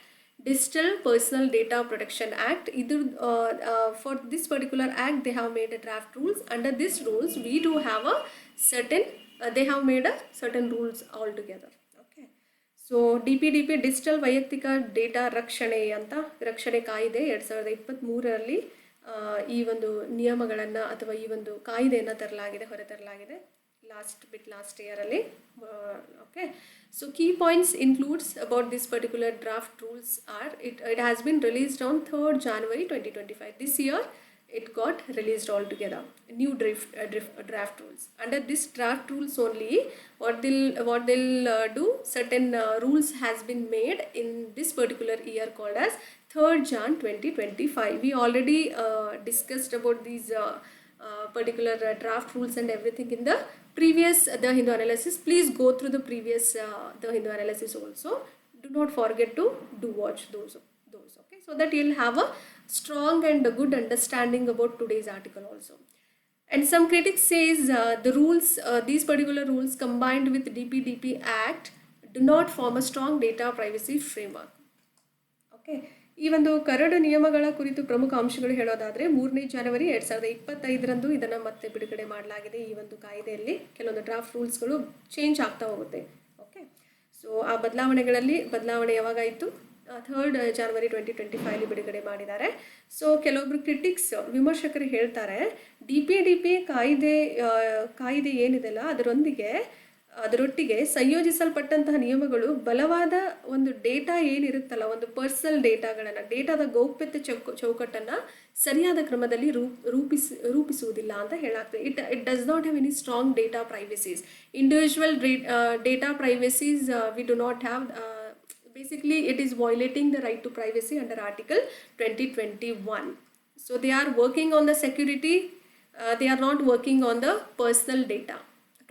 Digital Personal Data Protection Act. Either for this particular act they have made a draft rules. Under these rules we do have a certain they have made a certain rules altogether. Okay, so DPDP digital ವೈಯಕ್ತಿಕ data ರಕ್ಷಣೆ ಕಾಯ್ದೆ 2023ರಲ್ಲಿ ಈ ಒಂದು ನಿಯಮಗಳನ್ನು ಅಥವಾ ಈ ಒಂದು ಕಾಯ್ದೆಯನ್ನು ಹೊರತರಲಾಗಿದೆ ಲಾಸ್ಟ್ ಇಯರಲ್ಲಿ. Okay, So key points includes about this particular draft rules are it has been released on 3rd January 2025. This year it got released altogether. New draft rules. Under this draft rules only, what they'll do, certain rules has been made in this particular year called as 3rd Jan 2025. We already discussed about these particular draft rules and everything in the previous The Hindu analysis. Please go through the previous The Hindu analysis also. Do not forget to watch those, okay, so that you'll have a strong and a good understanding about today's article also. And some critics says the rules, these particular rules combined with DPDP Act do not form a strong data privacy framework. Okay. ಈ ಒಂದು curd ನಿಯಮಗಳ ಕುರಿತು ಪ್ರಮುಖ ಅಂಶಗಳು ಹೇಳೋದಾದರೆ 3ನೇ ಜನವರಿ 2025ರಂದು ಇದನ್ನು ಮತ್ತೆ ಬಿಡುಗಡೆ ಮಾಡಲಾಗಿದೆ. ಈ ಒಂದು ಕಾಯ್ದೆಯಲ್ಲಿ ಕೆಲವೊಂದು ಡ್ರಾಫ್ಟ್ ರೂಲ್ಸ್ಗಳು ಚೇಂಜ್ ಆಗ್ತಾ ಹೋಗುತ್ತೆ. ಓಕೆ, ಸೊ ಆ ಬದಲಾವಣೆ ಯಾವಾಗಾಯಿತು? 3rd January 2025 ಬಿಡುಗಡೆ ಮಾಡಿದ್ದಾರೆ. ಸೊ ಕೆಲವೊಬ್ರು ಕ್ರಿಟಿಕ್ಸ್, ವಿಮರ್ಶಕರು ಹೇಳ್ತಾರೆ DPDP ಕಾಯ್ದೆ ಏನಿದೆಲ್ಲ ಅದರೊಟ್ಟಿಗೆ ಸಂಯೋಜಿಸಲ್ಪಟ್ಟಂತಹ ನಿಯಮಗಳು ಬಲವಾದ ಒಂದು ಡೇಟಾ ಏನಿರುತ್ತಲ್ಲ, ಒಂದು ಪರ್ಸನಲ್ ಡೇಟಾದ ಗೌಪ್ಯತೆ ಚೌಕಟ್ಟನ್ನು ಸರಿಯಾದ ಕ್ರಮದಲ್ಲಿ ರೂಪಿಸುವುದಿಲ್ಲ ಅಂತ ಹೇಳಾಗ್ತದೆ. It does not have any strong data privacies. Individual data privacies we do not have. Basically, it is violating the right to privacy under Article 2021. So they are working on the security. They are not working on the personal data,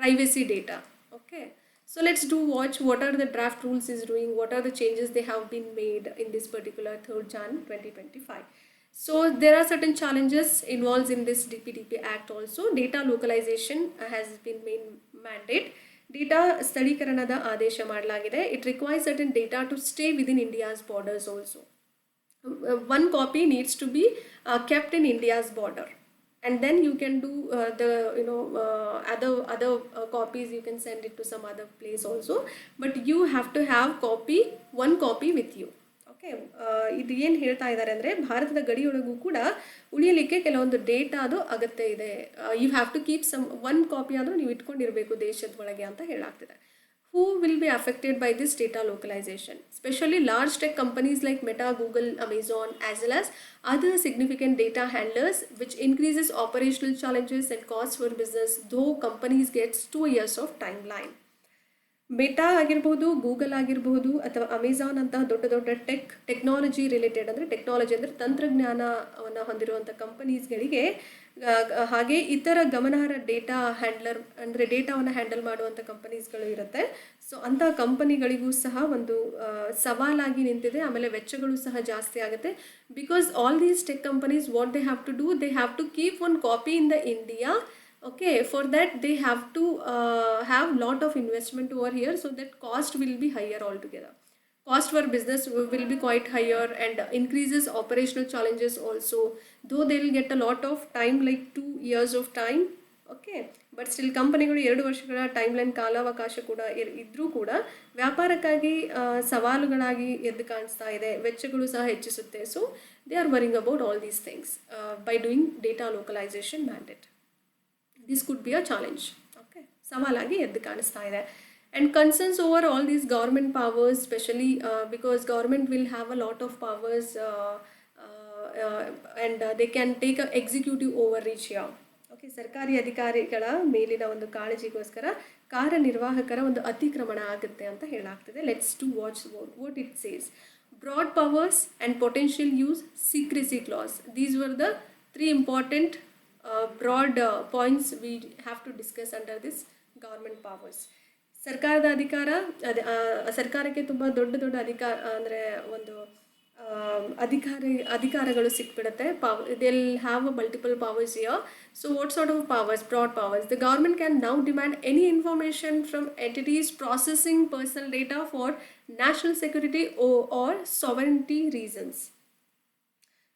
privacy data. Okay. So let's watch what are the draft rules is doing, what are the changes they have been made in this particular 3rd Jan 2025. So there are certain challenges involved in this DPDP Act also. Data localization has been made mandate. Data ಸ್ಥಳೀಕರಣದ ಆದೇಶ ಮಾಡಲಾಗಿದೆ. It requires certain data to stay within India's borders also. One copy needs to be kept in India's border, and then you can do other copies. You can send it to some other place also, but you have to have one copy with you. Okay, ಇದು ಏನು ಹೇಳ್ತಾ ಇದ್ದಾರೆ ಅಂದರೆ ಭಾರತದ ಗಡಿಯೊಳಗೂ ಕೂಡ ಉಳಿಯಲಿಕ್ಕೆ ಕೆಲವೊಂದು ಡೇಟಾದು ಅಗತ್ಯ ಇದೆ. You have to keep one copy ಆದರೂ ನೀವು ಇಟ್ಕೊಂಡಿರಬೇಕು ದೇಶದ ಒಳಗೆ ಅಂತ ಹೇಳಾಗ್ತಿದೆ. Who will be affected by this data localization? Especially large tech companies like Meta, Google, Amazon, as well as other significant data handlers, which increases operational challenges and costs for business, though companies gets 2 years of timeline. Meta ಆಗಿರ್ಬೋದು, Google ಆಗಿರ್ಬೋದು, ಅಥವಾ Amazon ಅಂತಹ ದೊಡ್ಡ technology related, technology ಅಂದರೆ ತಂತ್ರಜ್ಞಾನವನ್ನು ಹೊಂದಿರುವಂಥ ಕಂಪನೀಸ್ಗಳಿಗೆ, ಹಾಗೆ ಇತರ ಗಮನಾರ್ಹ ಡೇಟಾ ಹ್ಯಾಂಡ್ಲರ್ ಅಂದರೆ ಡೇಟಾವನ್ನು ಹ್ಯಾಂಡಲ್ ಮಾಡುವಂಥ ಕಂಪನೀಸ್ಗಳು ಇರುತ್ತೆ. ಸೊ ಅಂಥ ಕಂಪನಿಗಳಿಗೂ ಸಹ ಒಂದು ಸವಾಲಾಗಿ ನಿಂತಿದೆ. ಆಮೇಲೆ ವೆಚ್ಚಗಳು ಸಹ ಜಾಸ್ತಿ ಆಗುತ್ತೆ. Because all these tech companies what they have to do, they have to keep one copy in the India. Okay, for that they have to have lot of investment over here, so that cost will be higher altogether. Cost for business will be quite higher and increases operational challenges also, though they will get a lot of time, like 2 years of time. Okay, but still ಕಂಪನಿಗಳು 2 ವರ್ಷಗಳ timeline ಕಾಲಾವಕಾಶ ಕೂಡ ಇದ್ರೂ ಕೂಡ ವ್ಯಾಪಾರಕ್ಕಾಗಿ ಸವಾಲುಗಳಾಗಿ ಎದ್ದು ಕಾಣಿಸ್ತಾ ಇದೆ. ವೆಚ್ಚಗಳು ಸಹ ಹೆಚ್ಚಿಸುತ್ತೆ. So they R worrying about all these things by doing data localisation mandate. This could be a challenge. Okay, savalagi eddu kaanistha ide. And concerns over all these government powers, especially because government will have a lot of powers and they can take a executive overreach here. Okay, ಸರ್ಕಾರಿ ಅಧಿಕಾರಿಗಳ ಮೇಲಿನ ಒಂದು ಕಾಳಜಿಗೋಸ್ಕರ ಕಾರ್ಯನಿರ್ವಾಹಕರ ಒಂದು ಅತಿಕ್ರಮಣ ಆಗುತ್ತೆ ಅಂತ ಹೇಳಾಗ್ತಿದೆ. Let's to watch what it says. Broad powers and potential use secrecy clause. These were the 3 important broad points we have to discuss under this government powers. ಸರ್ಕಾರದ ಅಧಿಕಾರ, ಸರ್ಕಾರಕ್ಕೆ ತುಂಬ ದೊಡ್ಡ ಅಧಿಕಾರ ಅಂದರೆ ಒಂದು ಅಧಿಕಾರಗಳು ಸಿಕ್ಬಿಡುತ್ತೆ. they'll have a multiple powers here. So what sort of powers? Broad powers. The government can now demand any information from entities processing personal data for national security or sovereignty reasons.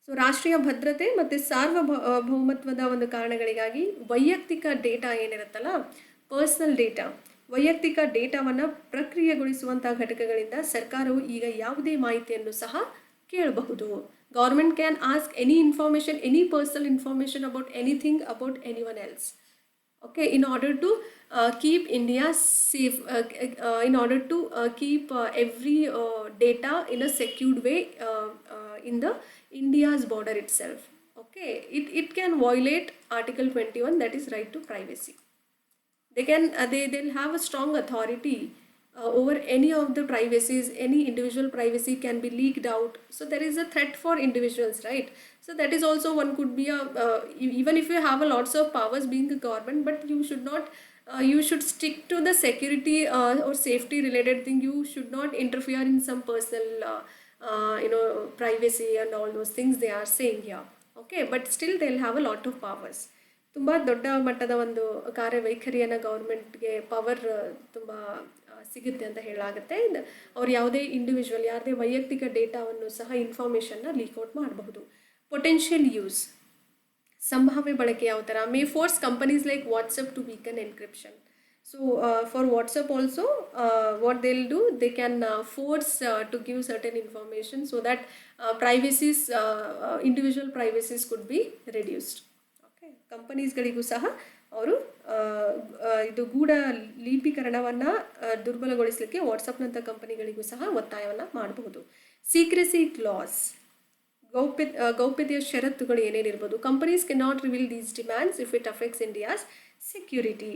So ರಾಷ್ಟ್ರೀಯ ಭದ್ರತೆ ಮತ್ತು ಸಾರ್ವಭೌಮತ್ವದ ಒಂದು ಕಾರಣಗಳಿಗಾಗಿ ವೈಯಕ್ತಿಕ data ಏನಿರುತ್ತಲ್ಲ, personal data, ವೈಯಕ್ತಿಕ ಡೇಟಾವನ್ನು ಪ್ರಕ್ರಿಯೆಗೊಳಿಸುವಂಥ ಘಟಕಗಳಿಂದ ಸರ್ಕಾರವು ಈಗ ಯಾವುದೇ ಮಾಹಿತಿಯನ್ನು ಸಹ ಕೇಳಬಹುದು. Government can ask any information, any personal information about anything about anyone else. okay, in order to keep India safe, in order to keep every data in a secured way in the India's border itself. Okay, it can violate Article 21, that is right to privacy. They'll have a strong authority over any of the privacies. Any individual privacy can be leaked out, so there is a threat for individuals, right? So that is also one could be a even if you have a lots of powers being a government, but you should not you should stick to the security or safety related thing. You should not interfere in some personal privacy and all those things they are saying here. Okay, but still they'll have a lot of powers. ತುಂಬ ದೊಡ್ಡ ಮಟ್ಟದ ಒಂದು ಕಾರ್ಯವೈಖರಿಯನ್ನು ಗೌರ್ಮೆಂಟ್ಗೆ power ತುಂಬ ಸಿಗುತ್ತೆ ಅಂತ ಹೇಳಲಾಗುತ್ತೆ. ಅವ್ರು ಯಾವುದೇ ಇಂಡಿವಿಜುವಲ್ ಯಾವುದೇ ವೈಯಕ್ತಿಕ ಡೇಟಾವನ್ನು ಸಹ ಇನ್ಫಾರ್ಮೇಷನ್ನ ಲೀಕ್ಔಟ್ ಮಾಡಬಹುದು. ಪೊಟೆನ್ಷಿಯಲ್ ಯೂಸ್, ಸಂಭಾವ್ಯ ಬಳಕೆ ಯಾವ ಥರ? May force companies like WhatsApp to weaken encryption. So for WhatsApp also, what they'll do, they can force to give certain information so that privacies, individual privacies could be reduced. Okay, ಕಂಪನೀಸ್ಗಳಿಗೂ ಸಹ ಅವರು ಇದು ಗೂಢ ಲಿಪೀಕರಣವನ್ನು ದುರ್ಬಲಗೊಳಿಸಲಿಕ್ಕೆ ವಾಟ್ಸಪ್ನಂಥ ಕಂಪನಿಗಳಿಗೂ ಸಹ ಒತ್ತಾಯವನ್ನು ಮಾಡಬಹುದು. Secrecy clause, ಗೌಪ್ಯತೆಯ ಷರತ್ತುಗಳು ಏನೇನಿರ್ಬೋದು? Companies can not reveal these demands if it affects India's security.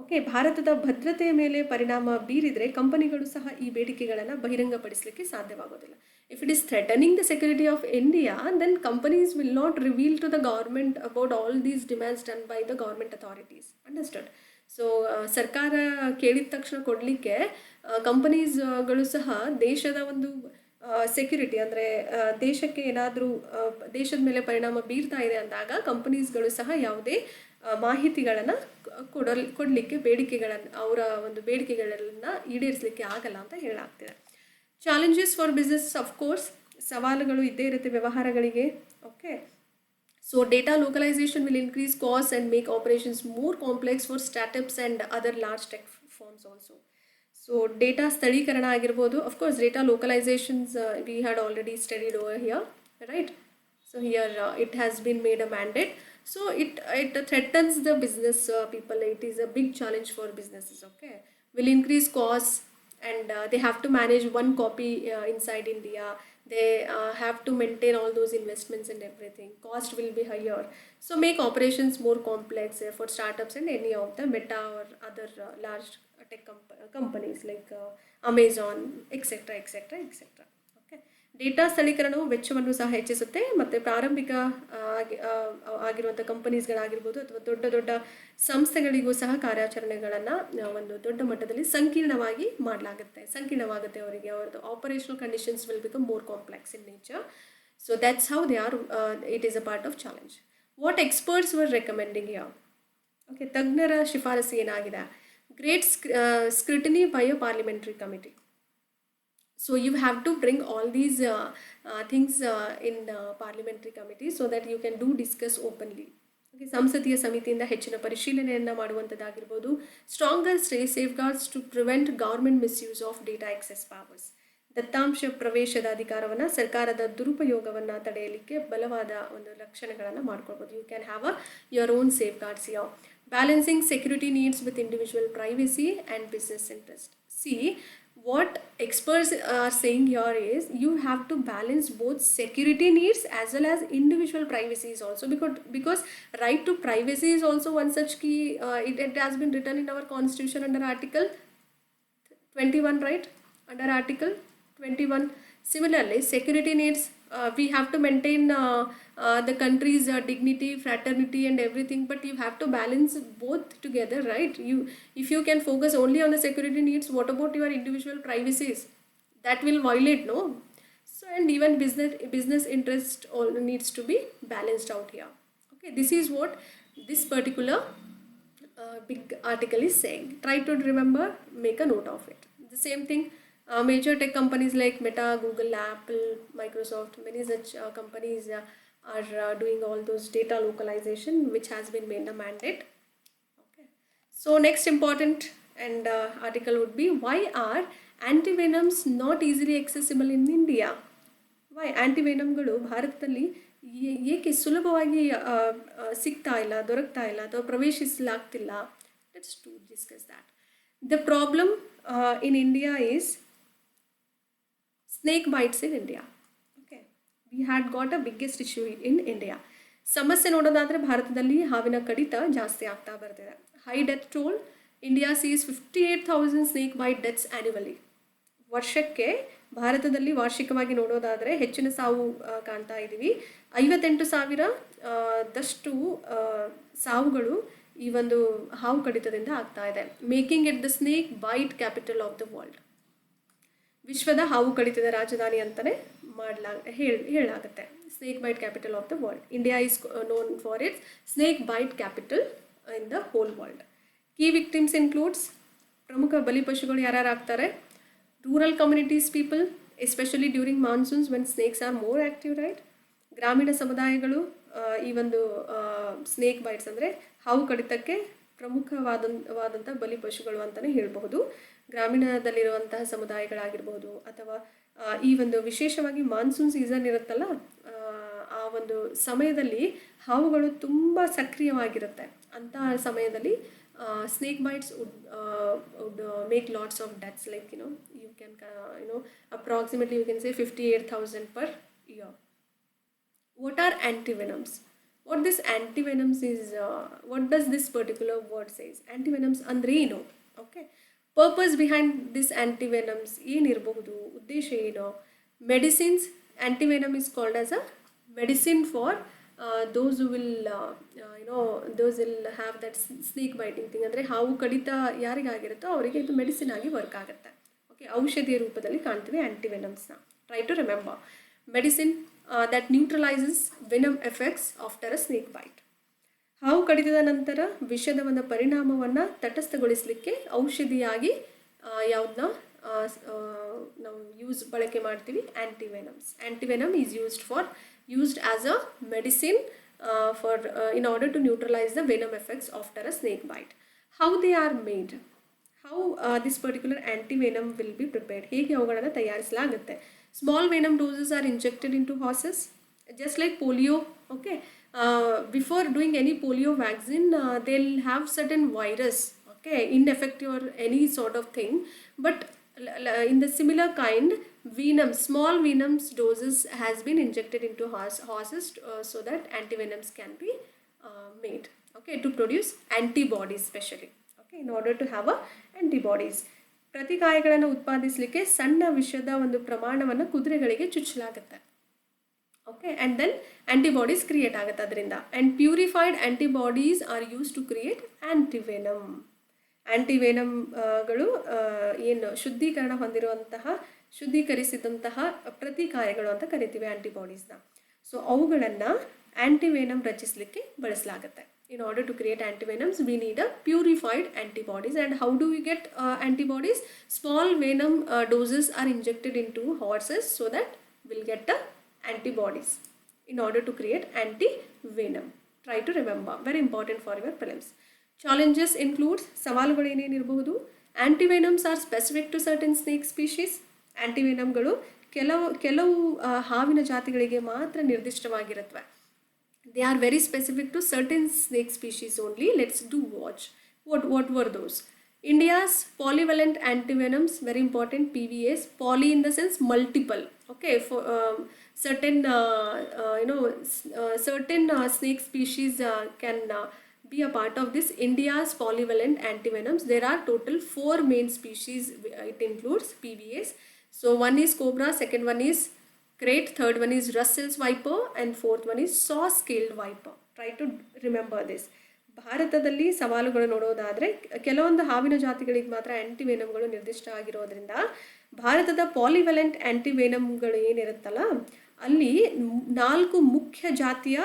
Okay, ಭಾರತದ ಭದ್ರತೆಯ ಮೇಲೆ ಪರಿಣಾಮ ಬೀರಿದರೆ ಕಂಪನಿಗಳು ಸಹ ಈ ಬೇಡಿಕೆಗಳನ್ನು ಬಹಿರಂಗಪಡಿಸಲಿಕ್ಕೆ ಸಾಧ್ಯವಾಗೋದಿಲ್ಲ. If it is threatening the security of India, then companies will not reveal to the government about all these demands done by the government authorities. Understood? So ಸರ್ಕಾರ ಕೇಳಿದ ತಕ್ಷಣ ಕೊಡಲಿಕ್ಕೆ ಕಂಪನೀಸ್ಗಳು ಸಹ ದೇಶದ ಒಂದು ಸೆಕ್ಯೂರಿಟಿ ಅಂದರೆ ದೇಶಕ್ಕೆ ಏನಾದರೂ ದೇಶದ ಮೇಲೆ ಪರಿಣಾಮ ಬೀರ್ತಾ ಇದೆ ಅಂದಾಗ ಕಂಪನೀಸ್ಗಳು ಸಹ ಯಾವುದೇ ಮಾಹಿತಿಗಳನ್ನು ಕೊಡಲಿಕ್ಕೆ ಬೇಡಿಕೆಗಳನ್ನು ಅವರ ಒಂದು ಬೇಡಿಕೆಗಳನ್ನು ಈಡೇರಿಸಲಿಕ್ಕೆ ಆಗಲ್ಲ ಅಂತ ಹೇಳಲಾಗ್ತಿದೆ. ಚಾಲೆಂಜಸ್ ಫಾರ್ ಬಿಸ್ನೆಸ್, ಅಫ್ಕೋರ್ಸ್ ಸವಾಲುಗಳು ಇದ್ದೇ ಇರುತ್ತೆ ವ್ಯವಹಾರಗಳಿಗೆ. Okay, so data localisation will increase cost and make operations more complex for startups and other large tech firms also. So data ಸ್ಥಳೀಕರಣ ಆಗಿರ್ಬೋದು. Of course data localisations we had already studied over here, right? So here it has been made a mandate. So it threatens the business people. It is a big challenge for businesses. Okay, will increase costs and they have to manage one copy inside India. They have to maintain all those investments and everything. Cost will be higher. So make operations more complex for startups and any of the Meta or other large tech companies like Amazon, etc., etc., etc. Data ಸ್ಥಳೀಕರಣವು ವೆಚ್ಚವನ್ನು ಸಹ ಹೆಚ್ಚಿಸುತ್ತೆ ಮತ್ತು ಪ್ರಾರಂಭಿಕ ಆಗಿರುವಂಥ ಕಂಪನೀಸ್ಗಳಾಗಿರ್ಬೋದು ಅಥವಾ ದೊಡ್ಡ ದೊಡ್ಡ ಸಂಸ್ಥೆಗಳಿಗೂ ಸಹ ಕಾರ್ಯಾಚರಣೆಗಳನ್ನು ಒಂದು ದೊಡ್ಡ ಮಟ್ಟದಲ್ಲಿ ಸಂಕೀರ್ಣವಾಗುತ್ತೆ ಅವರಿಗೆ. ಅವ್ರದ್ದು operational conditions will become more complex in nature. So that's how they are, it is a part of challenge. What experts were recommending here? Okay, ತಜ್ಞರ ಶಿಫಾರಸು ಏನಾಗಿದೆ? Great scrutiny by a parliamentary committee. So you have to bring all these things in parliamentary committee so that you can discuss openly. Okay, ಸಂಸದೀಯ ಸಮಿತಿಯಿಂದ ಹೆಚ್ಚಿನ ಪರಿಶೀಲನೆಯನ್ನು ಮಾಡುವಂಥದ್ದಾಗಿರ್ಬೋದು. Stronger safeguards to prevent government misuse of data access powers. ದತ್ತಾಂಶ ಪ್ರವೇಶದ ಅಧಿಕಾರವನ್ನು, ಸರ್ಕಾರದ ದುರುಪಯೋಗವನ್ನು ತಡೆಯಲಿಕ್ಕೆ ಬಲವಾದ ಒಂದು ರಕ್ಷಣೆಗಳನ್ನು ಮಾಡ್ಕೊಳ್ಬೋದು. You can have your own safeguards here. Balancing security needs with individual privacy and business interest. What experts are saying here is you have to balance both security needs as well as individual privacies also, because right to privacy is also one such key. It has been written in our constitution under Article 21, right? Under Article 21. Similarly, security needs, we have to maintain the country's dignity, fraternity and everything, but you have to balance both together, right? If you can focus only on the security needs, what about your individual privacies? That will violate, no? So and even business interest all needs to be balanced out here. Okay, this is what this particular big article is saying. Try to remember, make a note of it. The same thing, major tech companies like Meta, Google, Apple, Microsoft, many such companies are doing all those data localization, which has been made a mandate. Okay, so next important and article would be, why are antivenoms not easily accessible in India? Why antivenomಗಳು ಭಾರತದಲ್ಲಿ ಏಕೆ ಸುಲಭವಾಗಿ ಸಿಗ್ತಾ ಇಲ್ಲ, ದೊರಕ್ತಾ ಇಲ್ಲ ಅಥವಾ ಪ್ರವೇಶಿಸಲಾಗ್ತಿಲ್ಲ? Let's to discuss that. The problem in India is snake bites in India. Okay, we had got a biggest issue in India. ಸಮಸ್ಯೆ ನೋಡೋದಾದರೆ ಭಾರತದಲ್ಲಿ ಹಾವಿನ ಕಡಿತ ಜಾಸ್ತಿ ಆಗ್ತಾ ಬರ್ತಿದೆ. High death toll, India sees 58,000 snake bite deaths annually. ವರ್ಷಕ್ಕೆ ಭಾರತದಲ್ಲಿ ವಾರ್ಷಿಕವಾಗಿ ನೋಡೋದಾದರೆ ಹೆಚ್ಚಿನ ಸಾವು ಕಾಣ್ತಾ ಇದ್ದೀವಿ. 58,000 ದಷ್ಟು ಸಾವುಗಳು ಈ ಒಂದು ಹಾವು ಕಡಿತದಿಂದ ಆಗ್ತಾ ಇದೆ. Making it the snake bite capital of the world. ವಿಶ್ವದ ಹಾವು ಕಡಿತದ ರಾಜಧಾನಿ ಅಂತಲೇ ಹೇಳಲಾಗುತ್ತೆ. Snake bite capital of the world. India is known for its snake bite capital in the whole world. Key victims includes, ಪ್ರಮುಖ ಬಲಿಪಶುಗಳು ಯಾರ್ಯಾರು ಆಗ್ತಾರೆ? Rural communities people, especially during monsoons when snakes are more active, right? ಗ್ರಾಮೀಣ ಸಮುದಾಯಗಳು ಈ ಒಂದು snake bites ಅಂದರೆ ಹಾವು ಕಡಿತಕ್ಕೆ ಪ್ರಮುಖವಾದಂಥ ಬಲಿಪಶುಗಳು ಅಂತಲೇ ಹೇಳಬಹುದು. ಗ್ರಾಮೀಣದಲ್ಲಿರುವಂತಹ ಸಮುದಾಯಗಳಾಗಿರ್ಬೋದು ಅಥವಾ ಈ ಒಂದು ವಿಶೇಷವಾಗಿ ಮಾನ್ಸೂನ್ ಸೀಸನ್ ಇರುತ್ತಲ್ಲ, ಆ ಒಂದು ಸಮಯದಲ್ಲಿ ಹಾವುಗಳು ತುಂಬ ಸಕ್ರಿಯವಾಗಿರುತ್ತೆ. ಅಂತಹ ಸಮಯದಲ್ಲಿ snake bites would make lots of deaths, like you can approximately you can say 58,000 per year. What are antivenoms? What this antivenoms is, what does this particular word says? Antivenoms andre ಏನು? Okay, purpose behind this antivenoms ಏನಿರಬಹುದು, ಉದ್ದೇಶ ಏನು? Medicines. antivenom is called as a medicine for those who will those will have that snake biting thing. ಅಂದರೆ ಹಾವು ಕಡಿತ ಯಾರಿಗಾಗಿರುತ್ತೋ ಅವರಿಗೆ ಇದು medicine ಆಗಿ ವರ್ಕ್ ಆಗುತ್ತೆ. ಓಕೆ, ಔಷಧಿಯ ರೂಪದಲ್ಲಿ ಕಾಣ್ತೀವಿ ಆ್ಯಂಟಿವೆನಮ್ಸ್ನ. Try to remember. Medicine that neutralizes venom effects after a snake bite. ಹಾವು ಕಡಿತದ ನಂತರ ವಿಷದ ಒಂದು ಪರಿಣಾಮವನ್ನು ತಟಸ್ಥಗೊಳಿಸಲಿಕ್ಕೆ ಔಷಧಿಯಾಗಿ ಯಾವುದನ್ನ ನಾವು ಬಳಕೆ ಮಾಡ್ತೀವಿ? ಆ್ಯಂಟಿವೆನಮ್ಸ್. ಆ್ಯಂಟಿವೆನಮ್ is used as a medicine in order to neutralize the venom effects after a snake bite. How they are made? How this particular antivenom will be prepared? ಹೇಗೆ ಅವುಗಳನ್ನು ತಯಾರಿಸಲಾಗುತ್ತೆ? Small venom doses are injected into horses, just like polio. Okay, before doing any polio vaccine, they'll have certain virus, okay, ineffective or any sort of thing. But in the similar kind, venom, small venoms doses has been injected into horses so that antivenoms can be made. Okay, to produce antibodies specially. Okay, in order to have a antibodies. ಪ್ರತಿಕಾಯಗಳನ್ನು ಉತ್ಪಾದಿಸಲಿಕ್ಕೆ ಸಣ್ಣ ವಿಷದ ಒಂದು ಪ್ರಮಾಣವನ್ನು ಕುದುರೆಗಳಿಗೆ ಚುಚ್ಚಲಾಗುತ್ತೆ. Okay, and then antibodies create ಆಗುತ್ತೆ ಅದರಿಂದ. And purified antibodies are use to create antivenom. ಆ್ಯಂಟಿವೆನಮ್ಗಳು ಏನು ಶುದ್ಧೀಕರಿಸಿದಂತಹ ಪ್ರತಿಕಾಯಗಳು ಅಂತ ಕರಿತೀವಿ ಆ್ಯಂಟಿಬಾಡೀಸ್ನ. ಸೊ ಅವುಗಳನ್ನು ಆ್ಯಂಟಿವೆನಮ್ ರಚಿಸಲಿಕ್ಕೆ ಬಳಸಲಾಗುತ್ತೆ. In order to create antivenoms, we need a purified antibodies. And how do we get antibodies? Small venom doses are injected into horses so that we'll get the antibodies in order to create antivenom. Try to remember. Very important for your prelims. Challenges include ಸವಾಲುಗಳು ಏನೇನಿರಬಹುದು? Antivenoms are specific to certain snake species. ಆ್ಯಂಟಿವೆನಮ್ಗಳು ಕೆಲವು ಹಾವಿನ ಜಾತಿಗಳಿಗೆ ಮಾತ್ರ ನಿರ್ದಿಷ್ಟವಾಗಿರುತ್ತವೆ. They are very specific to certain snake species only. Let's do watch. What were those? India's polyvalent antivenoms, very important, PVAs. Poly in the sense multiple. Okay, for certain certain snake species can be a part of this India's polyvalent antivenoms. There are total 4 main species. It includes PVAs. So one is cobra, second one is crate, third one is Russell's viper, and fourth one is saw-scaled viper. Try to remember this. ಭಾರತದಲ್ಲಿ ಸವಾಲುಗಳು ನೋಡೋದಾದರೆ ಕೆಲವೊಂದು ಹಾವಿನ ಜಾತಿಗಳಿಗೆ ಮಾತ್ರ ಆ್ಯಂಟಿವೆನಮ್ಗಳು ನಿರ್ದಿಷ್ಟ ಆಗಿರೋದ್ರಿಂದ ಭಾರತದ ಪಾಲಿವೆಲೆಂಟ್ ಆ್ಯಂಟಿವೆನಮ್ಗಳು ಏನಿರುತ್ತಲ್ಲ ಅಲ್ಲಿ 4 ಮುಖ್ಯ ಜಾತಿಯ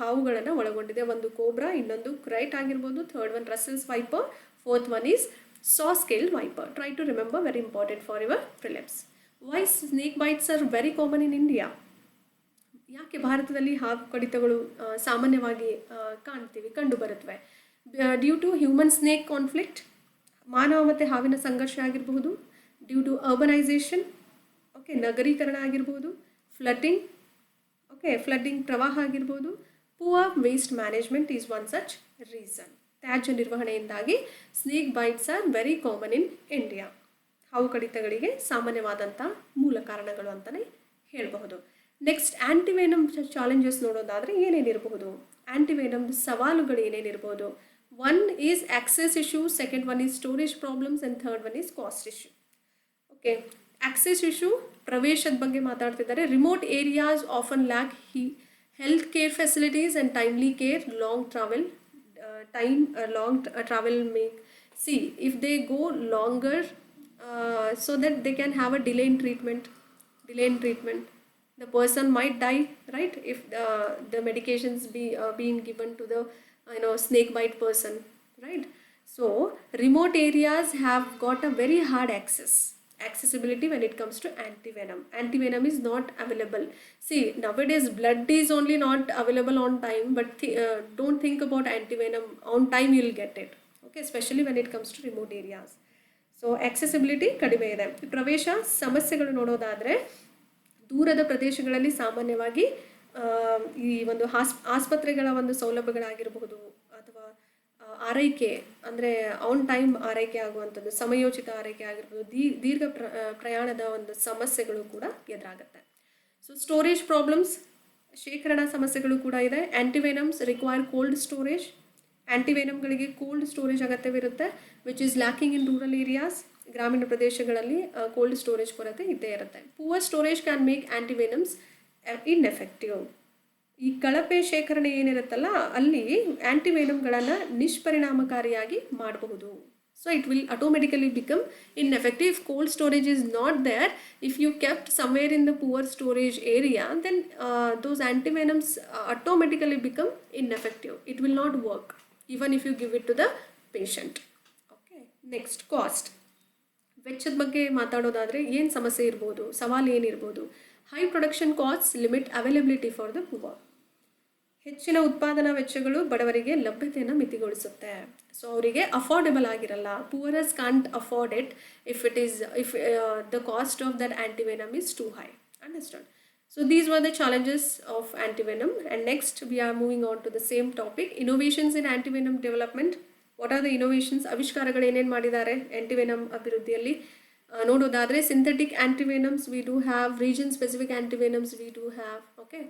ಹಾವುಗಳನ್ನು ಒಳಗೊಂಡಿದೆ. ಒಂದು ಕೋಬ್ರಾ, ಇನ್ನೊಂದು ಕ್ರೈಟ್ ಆಗಿರ್ಬೋದು, third one Russell's wiper, fourth one is saw-scaled viper. Try to remember, very important for your prelims. Why snake bites are very common in India? ಯಾಕೆ ಭಾರತದಲ್ಲಿ ಹಾವು ಕಡಿತಗಳು ಸಾಮಾನ್ಯವಾಗಿ ಕಂಡು ಬರುತ್ತವೆ? Due to human snake conflict, ಮಾನವ ಮತ್ತು ಹಾವಿನ ಸಂಘರ್ಷ ಆಗಿರಬಹುದು. ಡ್ಯೂ ಟು ಅರ್ಬನೈಸೇಷನ್, ಓಕೆ, ನಗರೀಕರಣ ಆಗಿರ್ಬೋದು. ಫ್ಲಡ್ಡಿಂಗ್, ಓಕೆ, ಫ್ಲಡ್ಡಿಂಗ್ ಪ್ರವಾಹ ಆಗಿರ್ಬೋದು. Poor waste management is one such reason. ತ್ಯಾಜ್ಯ ನಿರ್ವಹಣೆಯಿಂದಾಗಿ snake bites are very common in India. ಹಾವು ಕಡಿತಗಳಿಗೆ ಸಾಮಾನ್ಯವಾದಂಥ ಮೂಲ ಕಾರಣಗಳು ಅಂತಲೇ ಹೇಳಬಹುದು. ನೆಕ್ಸ್ಟ್ ಆ್ಯಂಟಿವೇನಮ್ ಚಾಲೆಂಜಸ್ ನೋಡೋದಾದರೆ ಏನೇನಿರಬಹುದು? ಆ್ಯಂಟಿವೇನಮ್ ಸವಾಲುಗಳು ಏನೇನಿರ್ಬೋದು? One is access issue, second one is storage problems and third one is cost issue. Okay, access issue ಪ್ರವೇಶದ ಬಗ್ಗೆ ಮಾತಾಡ್ತಿದ್ದಾರೆ. Remote areas often lack health care facilities and timely care. Long travel make see if they go longer so that they can have a delay in treatment. The person might die, right, if the medications being given to the snake bite person, right? So remote areas have got a very hard accessibility when it comes to antivenom is not available. See, nowadays blood is only not available on time, but don't think about antivenom. On time you will get it, okay, especially when it comes to remote areas. So accessibility ಕಡಿಮೆ ಇದೆ. ಪ್ರವೇಶ ಸಮಸ್ಯೆಗಳು ನೋಡೋದಾದರೆ ದೂರದ ಪ್ರದೇಶಗಳಲ್ಲಿ ಸಾಮಾನ್ಯವಾಗಿ ಈ ಒಂದು ಆಸ್ಪತ್ರೆಗಳ ಒಂದು ಸೌಲಭ್ಯಗಳಾಗಿರಬಹುದು ಅಥವಾ ಆರೈಕೆ ಅಂದರೆ ಆನ್ ಟೈಮ್ ಆರೈಕೆ ಆಗುವಂಥದ್ದು, ಸಮಯೋಚಿತ ಆರೈಕೆ ಆಗಿರ್ಬೋದು, ದೀರ್ಘ ಪ್ರಯಾಣದ ಒಂದು ಸಮಸ್ಯೆಗಳು ಕೂಡ ಎದುರಾಗುತ್ತೆ. ಸೊ ಸ್ಟೋರೇಜ್ ಪ್ರಾಬ್ಲಮ್ಸ್, ಶೇಖರಣಾ ಸಮಸ್ಯೆಗಳು ಕೂಡ ಇದೆ. Antivenoms require cold storage. ಆ್ಯಂಟಿವೆನಮ್ಗಳಿಗೆ ಕೋಲ್ಡ್ ಸ್ಟೋರೇಜ್ ಅಗತ್ಯವಿರುತ್ತೆ, which is lacking in rural areas. ಗ್ರಾಮೀಣ ಪ್ರದೇಶಗಳಲ್ಲಿ ಕೋಲ್ಡ್ ಸ್ಟೋರೇಜ್ ಕೊರತೆ ಇದ್ದೇ ಇರುತ್ತೆ. Poor storage can make antivenoms ineffective. ಈ ಕಳಪೆ ಶೇಖರಣೆ ಏನಿರುತ್ತಲ್ಲ ಅಲ್ಲಿ ಆ್ಯಂಟಿವೆನಮ್ಗಳನ್ನು ನಿಷ್ಪರಿಣಾಮಕಾರಿಯಾಗಿ ಮಾಡಬಹುದು. So it will automatically become ineffective. If cold storage is not there, if you kept somewhere in the poor storage area, then those antivenoms automatically become ineffective. It will not work even if you give it to the patient. Okay, next cost. ವೆಚ್ಚದ ಬಗ್ಗೆ ಮಾತಾಡೋದಾದರೆ ಏನು ಸಮಸ್ಯೆ ಇರ್ಬೋದು, ಸವಾಲು ಏನಿರ್ಬೋದು? High production costs limit availability for the poor. ಹೆಚ್ಚಿನ ಉತ್ಪಾದನಾ ವೆಚ್ಚಗಳು ಬಡವರಿಗೆ ಲಭ್ಯತೆಯನ್ನು ಮಿತಿಗೊಳಿಸುತ್ತೆ. ಸೊ ಅವರಿಗೆ ಅಫೋರ್ಡೆಬಲ್ ಆಗಿರಲ್ಲ. Poorers can't afford it if the cost of that antivenom is too high. Understand? So these were the challenges of antivenom. And next we are moving on to the same topic, innovations in antivenom development. What are the innovations? ಆವಿಷ್ಕಾರಗಳು ಏನೇನು ಮಾಡಿದ್ದಾರೆ ಆ್ಯಂಟಿವೆನಮ್ ಅಭಿವೃದ್ಧಿಯಲ್ಲಿ ನೋಡೋದಾದರೆ, synthetic ಆ್ಯಂಟಿವೆನಮ್ಸ್ we do have, region specific antivenoms we do have. Okay,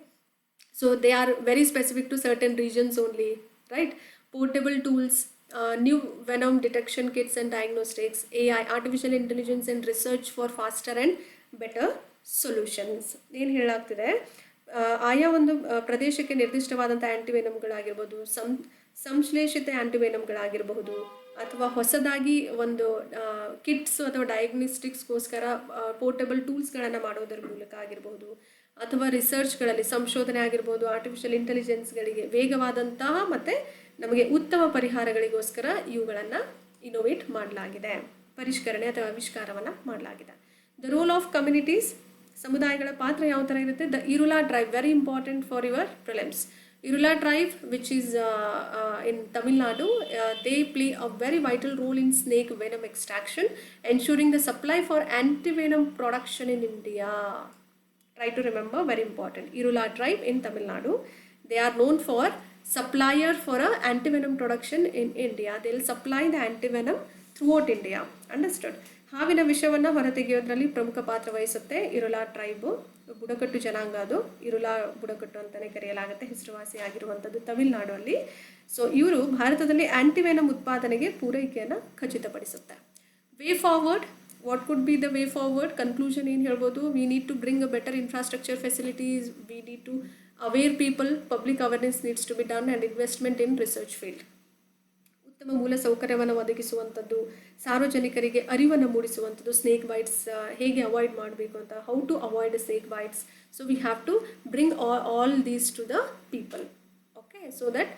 so they are very specific to certain regions only, right? Portable tools, new venom detection kits and diagnostics, AI, artificial intelligence and research for faster and better solutions. ಏನು ಹೇಳಾಗ್ತಿದೆ, ಆಯಾ ಒಂದು ಪ್ರದೇಶಕ್ಕೆ ನಿರ್ದಿಷ್ಟವಾದಂಥ ಆ್ಯಂಟಿವೆನಮ್ಗಳಾಗಿರ್ಬೋದು, ಸಂಶ್ಲೇಷಿತ ಆ್ಯಂಟಿವೆನಮ್ಗಳಾಗಿರಬಹುದು, ಅಥವಾ ಹೊಸದಾಗಿ ಒಂದು kits ಅಥವಾ ಡಯಾಗ್ನೋಸ್ಟಿಕ್ಸ್ಗೋಸ್ಕರ portable ಟೂಲ್ಸ್ಗಳನ್ನು ಮಾಡೋದರ ಮೂಲಕ ಆಗಿರಬಹುದು, ಅಥವಾ ರಿಸರ್ಚ್ಗಳಲ್ಲಿ ಸಂಶೋಧನೆ ಆಗಿರ್ಬೋದು, ಆರ್ಟಿಫಿಷಿಯಲ್ ಇಂಟೆಲಿಜೆನ್ಸ್ಗಳಿಗೆ ವೇಗವಾದಂತಹ ಮತ್ತು ನಮಗೆ ಉತ್ತಮ ಪರಿಹಾರಗಳಿಗೋಸ್ಕರ ಇವುಗಳನ್ನು ಇನೋವೇಟ್ ಮಾಡಲಾಗಿದೆ, ಪರಿಷ್ಕರಣೆ ಅಥವಾ ಆವಿಷ್ಕಾರವನ್ನು ಮಾಡಲಾಗಿದೆ. ದ ರೋಲ್ ಆಫ್ ಕಮ್ಯುನಿಟೀಸ್, ಸಮುದಾಯಗಳ ಪಾತ್ರ ಯಾವ ಥರ ಇರುತ್ತೆ? The Irula tribe, very important for your prelims. Irula tribe, which is in Tamil Nadu, they play a very vital role in snake venom extraction, ensuring the supply for antivenom production in India. Try to remember, very important. Irula tribe in Tamil Nadu, they are known for supplier for a antivenom production in India. They will supply the antivenom throughout India. Understood? ಹಾವಿನ ವಿಷವನ್ನು ಹೊರತೆಗೆಯೋದ್ರಲ್ಲಿ ಪ್ರಮುಖ ಪಾತ್ರ ವಹಿಸುತ್ತೆ ಇರುಲಾ tribe. ಬುಡಕಟ್ಟು ಜನಾಂಗ, ಅದು ಇರುಲಾ ಬುಡಕಟ್ಟು ಅಂತಲೇ ಕರೆಯಲಾಗುತ್ತೆ, ಹೆಸರುವಾಸಿಯಾಗಿರುವಂಥದ್ದು ತಮಿಳುನಾಡು ಅಲ್ಲಿ. ಸೊ ಇವರು ಭಾರತದಲ್ಲಿ ಆ್ಯಂಟಿವೆನಮ್ ಉತ್ಪಾದನೆಗೆ ಪೂರೈಕೆಯನ್ನು ಖಚಿತಪಡಿಸುತ್ತೆ. Way forward, what could be the way forward? Conclusion ಏನು ಹೇಳ್ಬೋದು? We need to bring a better infrastructure facilities, we need to aware people, public awareness needs to be done, and investment in research field. ಉತ್ತಮ ಮೂಲ ಸೌಕರ್ಯವನ್ನು ಒದಗಿಸುವಂಥದ್ದು, ಸಾರ್ವಜನಿಕರಿಗೆ ಅರಿವನ್ನು ಮೂಡಿಸುವಂಥದ್ದು, snake bites ಹೇಗೆ ಅವಾಯ್ಡ್ ಮಾಡಬೇಕು ಅಂತ, how to avoid snake bites. So we have to bring all these to the people, okay, so that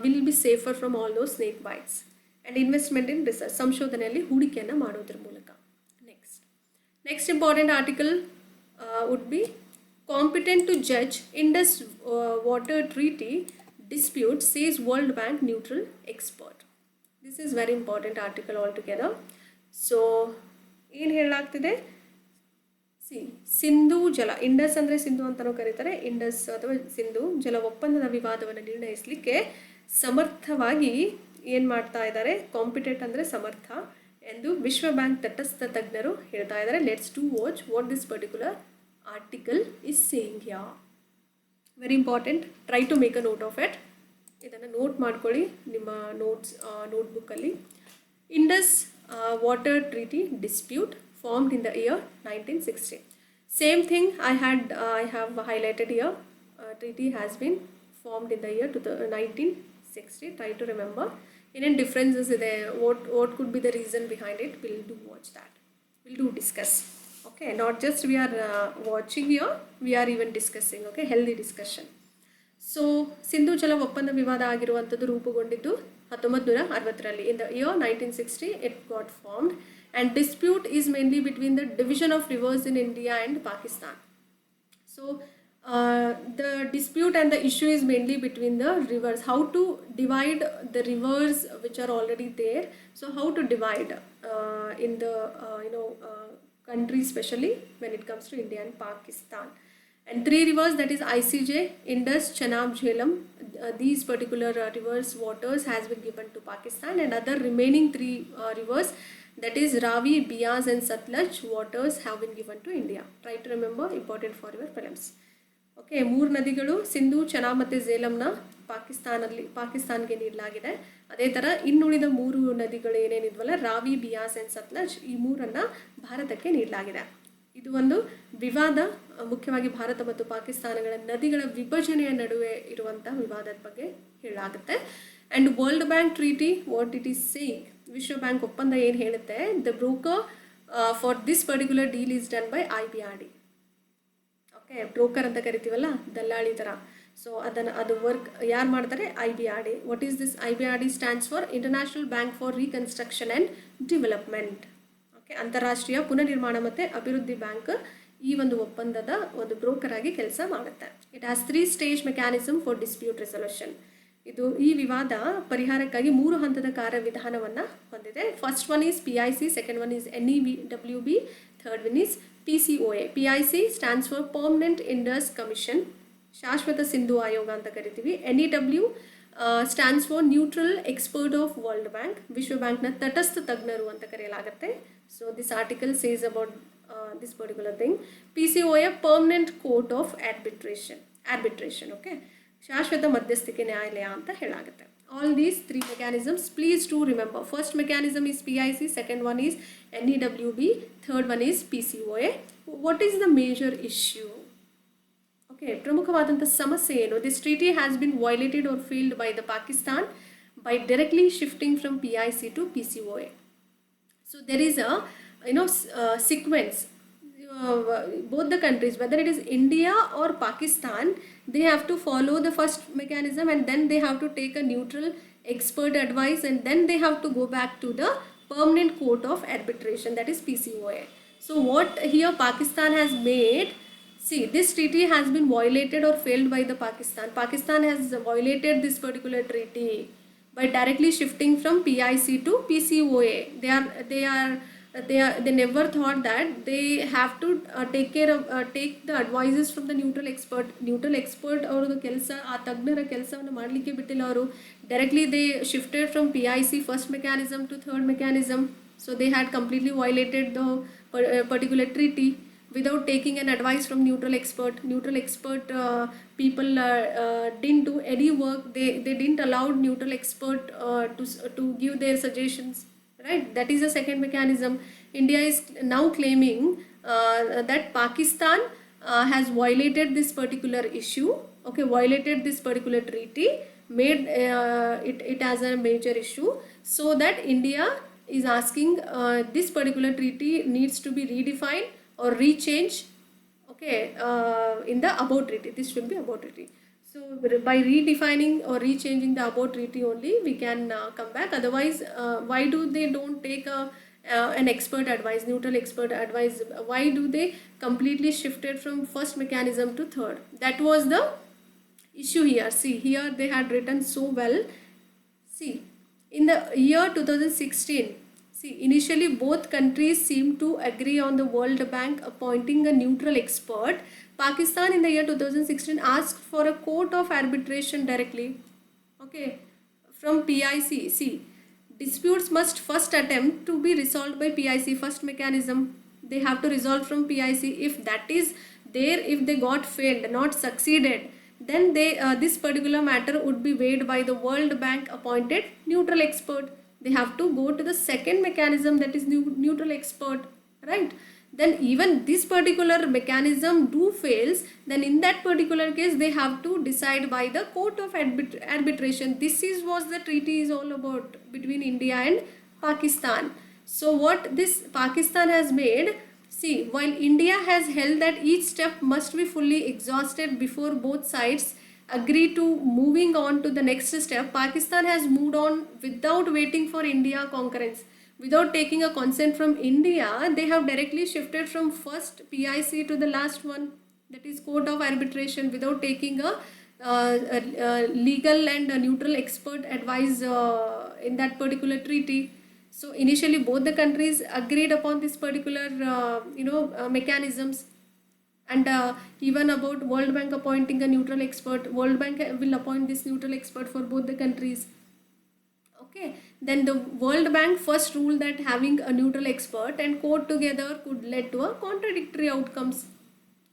will be safer from all those snake bites. And investment in research, ಸಂಶೋಧನೆಯಲ್ಲಿ ಹೂಡಿಕೆಯನ್ನು ಮಾಡೋದ್ರ ಮೂಲಕ. Next important article would be competent to judge Indus water treaty dispute, says World Bank neutral expert. This is very important article altogether. So ಏನು ಹೇಳಲಾಗ್ತಿದೆ? C Sindhu ಜಲ, Indus ಅಂದರೆ ಸಿಂಧು ಅಂತಲೂ ಕರೀತಾರೆ, Indus ಅಥವಾ ಸಿಂಧು ಜಲ ಒಪ್ಪಂದದ ವಿವಾದವನ್ನು ನಿರ್ಣಯಿಸಲಿಕ್ಕೆ ಸಮರ್ಥವಾಗಿ ಏನು ಮಾಡ್ತಾ ಇದ್ದಾರೆ, ಕಾಂಪಿಟೆಂಟ್ ಅಂದರೆ ಸಮರ್ಥ ಎಂದು ವಿಶ್ವ ಬ್ಯಾಂಕ್ ತಟಸ್ಥ ತಜ್ಞರು ಹೇಳ್ತಾ ಇದ್ದಾರೆ. Let's to watch what this particular article is saying yeah. Very important, try to make a note of it. ಇದನ್ನು ನೋಟ್ ಮಾಡ್ಕೊಳ್ಳಿ ನಿಮ್ಮ ನೋಟ್ಬುಕ್ಕಲ್ಲಿ. Indus water treaty dispute formed in the year 1960. Same thing I have highlighted here. Treaty has been formed in the year 1960. Try to remember. In differences there, what could be the reason behind it? We'll do watch that. We'll do discuss. Okay, not just we are watching here, we are even discussing. Okay, healthy discussion. So ಸಿಂಧೂ ಜಲ ಒಪ್ಪಂದ ವಿವಾದ ಆಗಿರುವಂಥದ್ದು ರೂಪುಗೊಂಡಿದ್ದು 1960ರಲ್ಲಿ. In the year 1960 it got formed and dispute is mainly between the division of rivers in India and Pakistan. So the dispute and the issue is mainly between the rivers, how to divide the rivers which are already there. So how to divide in the country, especially when it comes to India and Pakistan. And 3 rivers, that is ICJ, Indus, Chenab, Jhelum, these particular rivers waters has been given to Pakistan, and other remaining 3 rivers, that is Ravi, Beas and Satluj waters have been given to India. Try to remember, important for your prelims. Okay, 3 ನದಿಗಳು ಸಿಂಧು, ಚೆನಾಬ್ ಮತ್ತು ಝೇಲಂನ ಪಾಕಿಸ್ತಾನ್ಗೆ ನೀಡಲಾಗಿದೆ. ಅದೇ ಥರ ಇನ್ನುಳಿದ 3 ನದಿಗಳು ಏನೇನಿದ್ವಲ್ಲ, Ravi, Beas and ಸತ್ಲಜ್, ಈ 3ಅನ್ನು ಭಾರತಕ್ಕೆ ನೀಡಲಾಗಿದೆ. ಇದು ಒಂದು ವಿವಾದ, ಮುಖ್ಯವಾಗಿ ಭಾರತ ಮತ್ತು ಪಾಕಿಸ್ತಾನಗಳ ನದಿಗಳ ವಿಭಜನೆಯ ನಡುವೆ ಇರುವಂಥ ವಿವಾದದ ಬಗ್ಗೆ ಹೇಳಲಾಗುತ್ತೆ. And world bank treaty what it is saying, ವಿಶ್ವ ಬ್ಯಾಂಕ್ ಒಪ್ಪಂದ ಏನು ಹೇಳುತ್ತೆ, the broker for this particular deal is done by IBRD. Okay, broker ಅಂತ ಕರಿತೀವಲ್ಲ, ದಲ್ಲಾಳಿ ಥರ. ಸೊ ಅದು ವರ್ಕ್ ಯಾರು ಮಾಡ್ತಾರೆ, IBRD. What is this IBRD stands for international bank for reconstruction and development. Okay, ಅಂತಾರಾಷ್ಟ್ರೀಯ ಪುನರ್ನಿರ್ಮಾಣ ಮತ್ತು ಅಭಿವೃದ್ಧಿ ಬ್ಯಾಂಕ್ ಈ ಒಂದು ಒಪ್ಪಂದದ ಒಂದು ಬ್ರೋಕರ್ ಆಗಿ ಕೆಲಸ ಮಾಡುತ್ತೆ. It has 3 stage mechanism for dispute resolution. ಇದು ಈ ವಿವಾದ ಪರಿಹಾರಕ್ಕಾಗಿ 3 ಹಂತದ ಕಾರ್ಯವಿಧಾನವನ್ನು ಹೊಂದಿದೆ. First one is PIC, second one is NEWB, third one is PCOA. PIC stands for permanent Indus commission, ಶಾಶ್ವತ ಸಿಂಧು ಆಯೋಗ ಅಂತ ಕರಿತೀವಿ. NEW stands for neutral expert of world bank, ವಿಶ್ವ ಬ್ಯಾಂಕ್ನ ತಟಸ್ಥ ತಜ್ಞರು ಅಂತ ಕರೆಯಲಾಗುತ್ತೆ. So this article says about this particular thing. PCOA permanent court of arbitration. Okay, ಶಾಶ್ವತ ಮಧ್ಯಸ್ಥಿಕೆ ನ್ಯಾಯಾಲಯ ಅಂತ ಹೇಳಾಗುತ್ತೆ. All these 3 mechanisms, please do remember. First mechanism is PIC, second one is NEWB, third one is PCOA. What is the major issue? Okay, ಪ್ರಮುಖವಾದಂಥ ಸಮಸ್ಯೆ ಏನು? This treaty has been violated or failed by the Pakistan by directly shifting from PIC to PCOA. So there is a sequence. Both the countries, whether it is India or Pakistan, they have to follow the first mechanism, and then they have to take a neutral expert advice, and then they have to go back to the permanent court of arbitration, that is PCOA. So what here Pakistan has made, see, this treaty has been violated or failed by the Pakistan. Pakistan has violated this particular treaty by directly shifting from PIC to PCOA. They never thought that they have to take the advices from the neutral expert ಅವ್ರದ್ದು ಕೆಲಸ, ಆ ತಜ್ಞರ ಕೆಲಸವನ್ನು ಮಾಡಲಿಕ್ಕೆ ಬಿಟ್ಟಿಲ್ಲ ಅವರು. Directly they shifted from PIC first mechanism to third mechanism. So they had completely violated the particular treaty without taking an advice from neutral expert. People didn't do any work. They didn't allow neutral expert to give their suggestions. Right, that is the second mechanism. India is now claiming that Pakistan has violated this particular issue. Okay, violated this particular treaty, made it as a major issue, so that India is asking this particular treaty needs to be redefined or rechanged. Okay, in the above treaty, this should be above treaty. So by redefining or rechanging the above treaty only we can come back. Otherwise, why do they don't take an expert advice, neutral expert advice? Why do they completely shifted from first mechanism to third? That was the issue here. See, here they had written so well. See, in the year 2016, See, initially both countries seemed to agree on the World Bank appointing a neutral expert. Pakistan in the year 2016 asked for a court of arbitration directly. Okay, from PIC. See, disputes must first attempt to be resolved by PIC, first mechanism. They have to resolve from PIC. If that is there, if they got failed, not succeeded, then this particular matter would be weighed by the World Bank appointed neutral expert. They have to go to the second mechanism, that is neutral expert, right? Then even this particular mechanism do fails, then in that particular case they have to decide by the court of arbitration. This is what the treaty is all about between India and Pakistan. So what this Pakistan has made, see, while India has held that each step must be fully exhausted before both sides agree to moving on to the next step, Pakistan has moved on without waiting for India concurrence. Without taking a consent from India, they have directly shifted from first PIC to the last one, that is Court of Arbitration, without taking a legal and a neutral expert advice in that particular treaty. So initially both the countries agreed upon this particular mechanisms. And even about World Bank appointing a neutral expert, World Bank will appoint this neutral expert for both the countries. Okay, then the World Bank first ruled that having a neutral expert and court together could lead to a contradictory outcomes,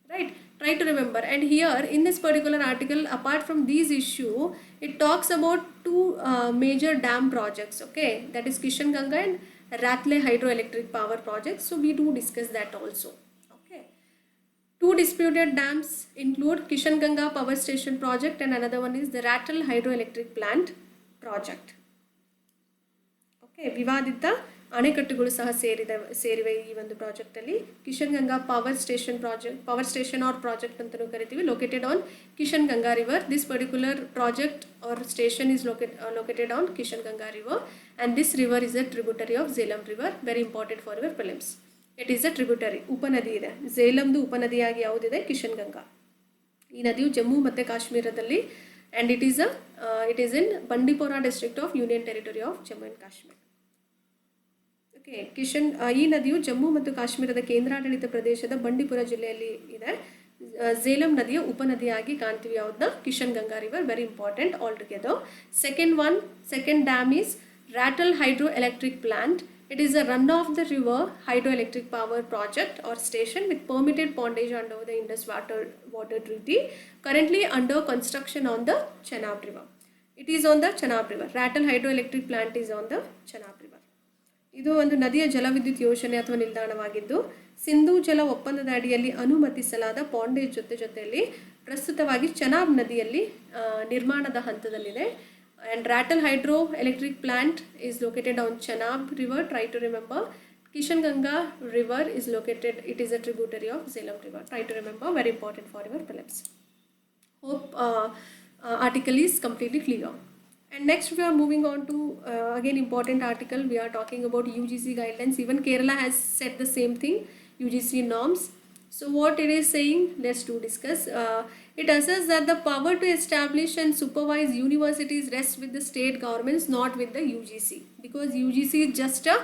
right? Try to remember. And here in this particular article, apart from these issue, it talks about two major dam projects, okay, that is Kishan Ganga and Ratle hydroelectric power projects. So we do discuss that also. Two disputed dams include Kishan Ganga power station project and another one is the Ratle hydroelectric plant project. Okay, ವಿವಾದಿತ ಅಣೆಕಟ್ಟುಗಳು ಸಹ ಸೇರಿವೆ ಈ ಒಂದು project ಅಲ್ಲಿ. Kishanganga power station or project ಅಂತಲೂ ಕರಿತೀವಿ, located on Kishanganga river. This particular project or station is located on Kishanganga river and this river is a tributary of Jhelum river, very important for your prelims. It is a tributary, ಉಪನದಿ ಇದೆ. ಝೇಲಂದು ಉಪನದಿಯಾಗಿ ಯಾವುದಿದೆ? ಕಿಶನ್ ಗಂಗಾ. ಈ ನದಿಯು ಜಮ್ಮು ಮತ್ತು ಕಾಶ್ಮೀರದಲ್ಲಿ and it is in Bandipora district of Union Territory of Jammu and Kashmir. Okay, ಈ ನದಿಯು ಜಮ್ಮು ಮತ್ತು ಕಾಶ್ಮೀರದ ಕೇಂದ್ರಾಡಳಿತ ಪ್ರದೇಶದ ಬಂಡಿಪುರ ಜಿಲ್ಲೆಯಲ್ಲಿ ಇದೆ. ಝೇಲಂ ನದಿಯ ಉಪನದಿಯಾಗಿ ಕಾಣ್ತೀವಿ ಯಾವ್ದನ್ನ? Kishan Ganga river, very important all together. Second dam is Ratle hydroelectric plant. It is a run-off the river hydroelectric power project or station with permitted pondage under the Indus Water Treaty, currently under construction on the Chenab River. It is on the Chenab River. Ratle hydroelectric plant is on the Chenab River. ಇದು ಒಂದು ನದಿಯ ಜಲವಿದ್ಯುತ್ ಯೋಜನೆ ಅಥವಾ ನಿಲ್ದಾಣವಾಗಿದ್ದು ಸಿಂಧೂ ಜಲ ಒಪ್ಪಂದದ ಅಡಿಯಲ್ಲಿ ಅನುಮತಿಸಲಾದ ಪಾಂಡೇಜ್ ಜೊತೆಯಲ್ಲಿ ಪ್ರಸ್ತುತವಾಗಿ ಚೆನಾಬ್ ನದಿಯಲ್ಲಿ ನಿರ್ಮಾಣದ ಹಂತದಲ್ಲಿದೆ. And Ratle hydroelectric plant is located on Chenab river. Try to remember. Kishan Ganga river is located, it is a tributary of Jhelum river. Try to remember, very important for your prelims. Hope article is completely clear. And next we are moving on to again important article. We are talking about UGC guidelines. Even Kerala has said the same thing, UGC norms. So what it is saying, let's discuss. It asserts that the power to establish and supervise universities rests with the state governments, not with the UGC. Because UGC is just a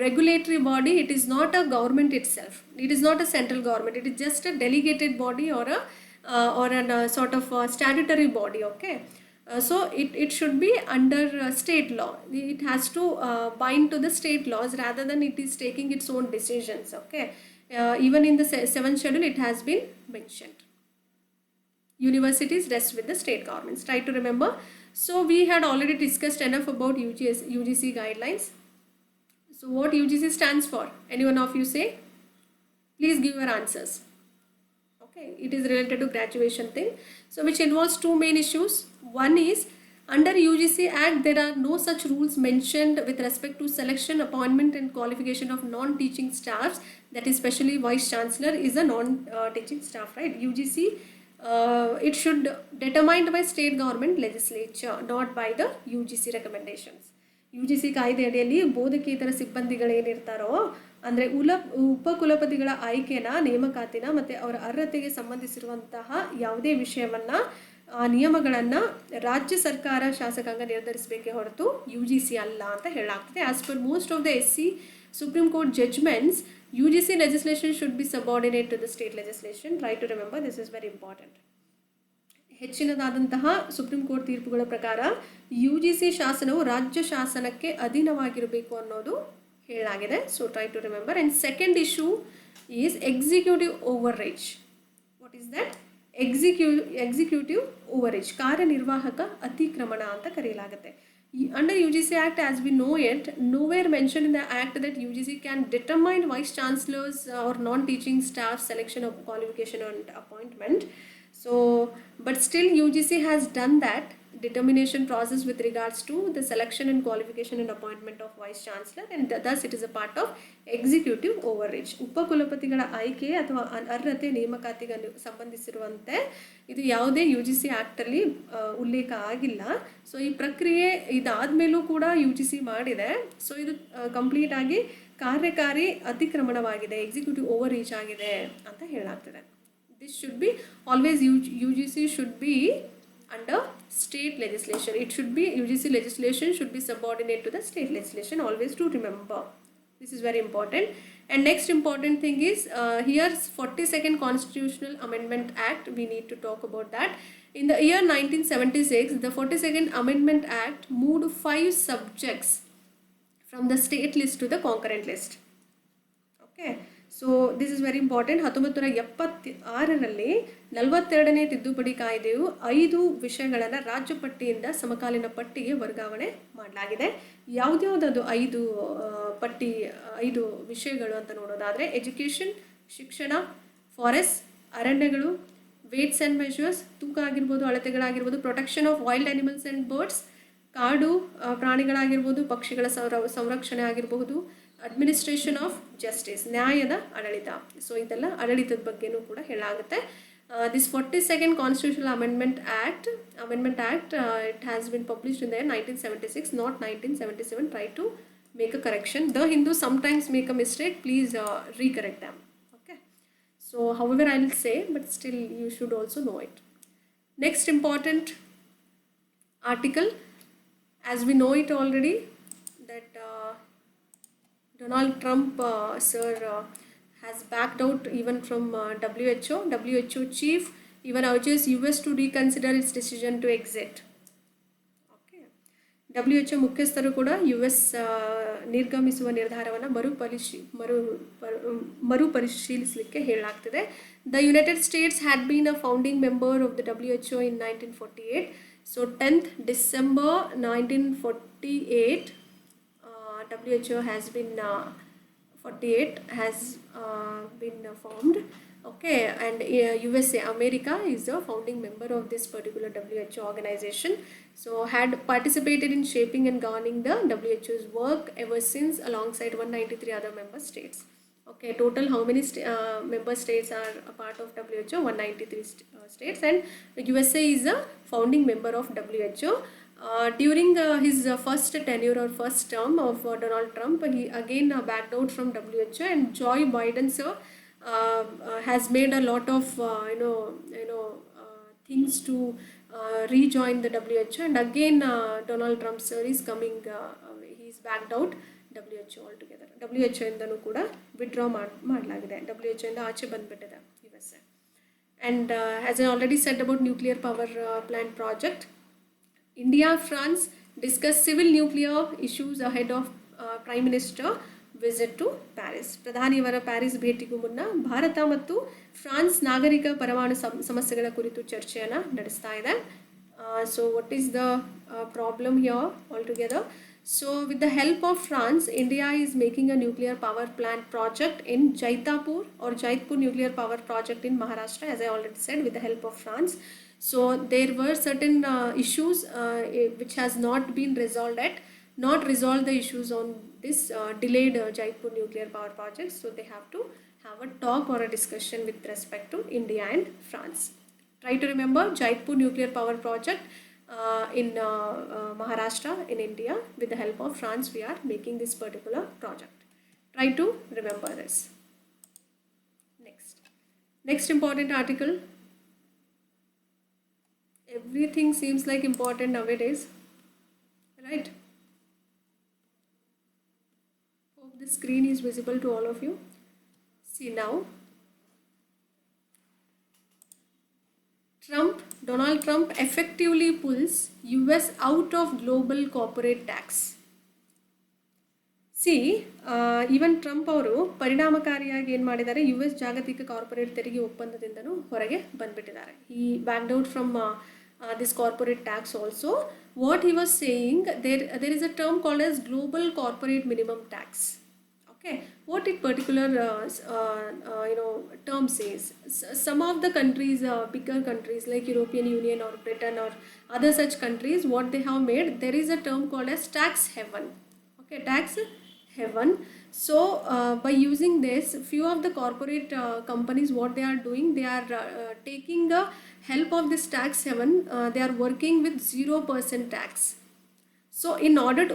regulatory body. It is not a government itself. It is not a central government. It is just a delegated body or a sort of a statutory body. Okay. So it should be under state law. It has to bind to the state laws rather than it is taking its own decisions. Okay. Even in the 7th schedule it has been mentioned. Universities rest with the state governments. Try to remember. So we had already discussed enough about UGC guidelines. So what UGC stands for? Anyone of you say? Please give your answers. Okay, it is related to graduation thing. So which involves two main issues. One is, under UGC Act, there are no such rules mentioned with respect to selection, appointment and qualification of non-teaching staffs. That is, especially Vice Chancellor is a non-teaching staff, right? UGC, it should determined by state government legislature, not by the UGC recommendations. UGC ಕಾಯ್ದೆ ಅಡಿಯಲ್ಲಿ ಬೋಧಕೇತರ ಸಿಬ್ಬಂದಿಗಳೇನಿರ್ತಾರೋ ಅಂದರೆ ಉಪಕುಲಪತಿಗಳ ಆಯ್ಕೆನ, ನೇಮಕಾತಿನ ಮತ್ತು ಅವರ ಅರ್ಹತೆಗೆ ಸಂಬಂಧಿಸಿರುವಂತಹ ಯಾವುದೇ ವಿಷಯವನ್ನು ಆ ನಿಯಮಗಳನ್ನು ರಾಜ್ಯ ಸರ್ಕಾರ ಶಾಸಕಾಂಗ ನಿರ್ಧರಿಸಬೇಕೇ ಹೊರತು UGC ಅಲ್ಲ ಅಂತ ಹೇಳಲಾಗ್ತದೆ. As per most of the SC Supreme Court judgments, UGC legislation should be subordinate to the state legislation. Try to remember, this is very important. ಹೆಚ್ಚಿನದಾದಂತಹ ಸುಪ್ರೀಂ ಕೋರ್ಟ್ ತೀರ್ಪುಗಳ ಪ್ರಕಾರ UGC ಶಾಸನವು ರಾಜ್ಯ ಶಾಸನಕ್ಕೆ ಅಧೀನವಾಗಿರಬೇಕು ಅನ್ನೋದು ಹೇಳಲಾಗಿದೆ. So try to remember. And second issue is executive overreach. What is that? Executive overreach, ಕಾರ್ಯನಿರ್ವಾಹಕ ಅತಿಕ್ರಮಣ ಅಂತ ಕರೆಯಲಾಗುತ್ತೆ. Under UGC Act as we know it, nowhere mentioned in the Act that UGC can determine vice chancellors or non-teaching staff selection of qualification and appointment. So, but still UGC has done that determination process with regards to the selection and qualification and appointment of vice chancellor, and thus it is a part of executive overreach. ಉಪಕುಲಪತಿಗಳ ಆಯ್ಕೆ ಅಥವಾ ಅರ್ಹತೆ ನೇಮಕಾತಿಗೆ ಸಂಬಂಧಿಸಿರುವಂತೆ ಇದು ಯಾವುದೇ UGC ಆ್ಯಕ್ಟಲ್ಲಿ ಉಲ್ಲೇಖ ಆಗಿಲ್ಲ. So ಈ ಪ್ರಕ್ರಿಯೆ ಇದಾದಮೇಲೂ ಕೂಡ UGC ಮಾಡಿದೆ. ಸೊ ಇದು ಕಂಪ್ಲೀಟ್ ಆಗಿ ಕಾರ್ಯಕಾರಿ ಅತಿಕ್ರಮಣವಾಗಿದೆ, ಎಕ್ಸಿಕ್ಯೂಟಿವ್ ಓವರ್ ರೀಚ್ ಆಗಿದೆ ಅಂತ ಹೇಳಲಾಗ್ತದೆ. This should be always UGC should be under state legislation. It should be UGC legislation should be subordinate to the state legislation. Always to remember. This is very important. And next important thing is here's 42nd Constitutional Amendment Act. We need to talk about that. In the year 1976, the 42nd Amendment Act moved 5 subjects from the state list to the concurrent list. Okay. So this is very important. 1976ರಲ್ಲಿ 42ನೇ ತಿದ್ದುಪಡಿ ಕಾಯ್ದೆಯು 5 ವಿಷಯಗಳನ್ನು ರಾಜ್ಯ ಪಟ್ಟಿಯಿಂದ ಸಮಕಾಲೀನ ಪಟ್ಟಿಗೆ ವರ್ಗಾವಣೆ ಮಾಡಲಾಗಿದೆ. ಯಾವುದ್ಯಾವುದದು 5 ವಿಷಯಗಳು ಅಂತ ನೋಡೋದಾದರೆ ಎಜುಕೇಷನ್, ಶಿಕ್ಷಣ, ಫಾರೆಸ್ಟ್, ಅರಣ್ಯಗಳು, ವೇಟ್ಸ್ ಆ್ಯಂಡ್ ಮೆಷರ್ಸ್, ತೂಕ ಆಗಿರ್ಬೋದು, ಅಳತೆಗಳಾಗಿರ್ಬೋದು, protection of wild animals and birds, ಕಾಡು ಪ್ರಾಣಿಗಳಾಗಿರ್ಬೋದು, ಪಕ್ಷಿಗಳ ಸಂರಕ್ಷಣೆ ಆಗಿರಬಹುದು, ಅಡ್ಮಿನಿಸ್ಟ್ರೇಷನ್ ಆಫ್ ಜಸ್ಟಿಸ್, ನ್ಯಾಯದ ಆಡಳಿತ. ಸೊ ಇದೆಲ್ಲ ಆಡಳಿತದ ಬಗ್ಗೆನೂ ಕೂಡ ಹೇಳಾಗುತ್ತೆ. This 42nd Constitutional Amendment Act, it has been published in the year 1976, not 1977. Try to make a correction. The Hindu sometimes make a mistake. Please recorrect them. Okay. So however I will say, but still you should also know it. Next important article, as we know it already, that Donald Trump sir has backed out even from WHO. WHO chief even urges US to reconsider its decision to exit. Okay. WHO ಮುಖ್ಯಸ್ಥರು ಕೂಡ US ನಿರ್ಗಮಿಸುವ ನಿರ್ಧಾರವನ್ನು ಮರುಪರಿಶೀಲಿಸಲಿಕ್ಕೆ ಹೇಳಲಾಗ್ತಿದೆ. The United States had been a founding member of the WHO in 1948. So 10th December 1948 WHO has been 48 has been formed. Okay, and USA, America, is a founding member of this particular WHO organization. So had participated in shaping and governing the WHO's work ever since, alongside 193 other member states. Okay, total how many member states are a part of WHO? 193 states, and USA is a founding member of WHO. During his first tenure or first term of Donald Trump, he again backed out from WHO, and Joe Biden sir has made a lot of things to rejoin the WHO, and again Donald Trump sir is coming, he's backed out WHO altogether. WHO ಇಂದನೂ ಕೂಡ withdraw ಮಾಡಲಾಗಿದೆ. WHO ಇಂದ ಆಚೆ ಬಂದ್ಬಿಟ್ಟಿದೆ USA. And as I already said about nuclear power plant project, India, France discuss civil nuclear issues ahead of Prime Minister visit to Paris. ಪ್ರಧಾನಿಯವರ Paris ಭೇಟಿಗೂ ಮುನ್ನ ಭಾರತ ಮತ್ತು France ನಾಗರಿಕ ಪರಮಾಣು ಸಮಸ್ಯೆಗಳ ಕುರಿತು ಚರ್ಚೆಯನ್ನು ನಡೆಸ್ತಾ ಇದೆ. So what is the problem here altogether? So with the help of France, India is making a nuclear power plant project in Jaitpur nuclear power project in Maharashtra, as I already said, with the help of France. So there were certain issues which has not been resolved yet, not resolved the issues on this delayed Jaitpur nuclear power project. So they have to have a talk or a discussion with respect to India and France. Try to remember Jaitpur nuclear power project in Maharashtra in India. With the help of France, we are making this particular project. Try to remember this. Next important article, Everything seems like important nowadays, right? Hope the screen is visible to all of you. See now, Donald Trump effectively pulls US out of global corporate tax. See even Trump ಅವರು ಪರಿಣಾಮಕಾರಿಯಾಗಿ ಏನು ಮಾಡಿದ್ದಾರೆ, U S ಜಾಗತಿಕ corporate ತೆರಿಗೆ ಒಪ್ಪಂದದಿಂದನೂ ಹೊರಗೆ ಬಂದ್ಬಿಟ್ಟಿದ್ದಾರೆ. ಈ backed out from this corporate tax also. What he was saying, there is a term called as global corporate minimum tax. Okay, what it particular term says, some of the countries, bigger countries like European Union or Britain or other such countries, what they have made, there is a term called as tax haven. Okay, tax haven. So by using this, few of the corporate companies, what they are doing, they are taking the help of this tax haven. They are working with 0% tax. So in order to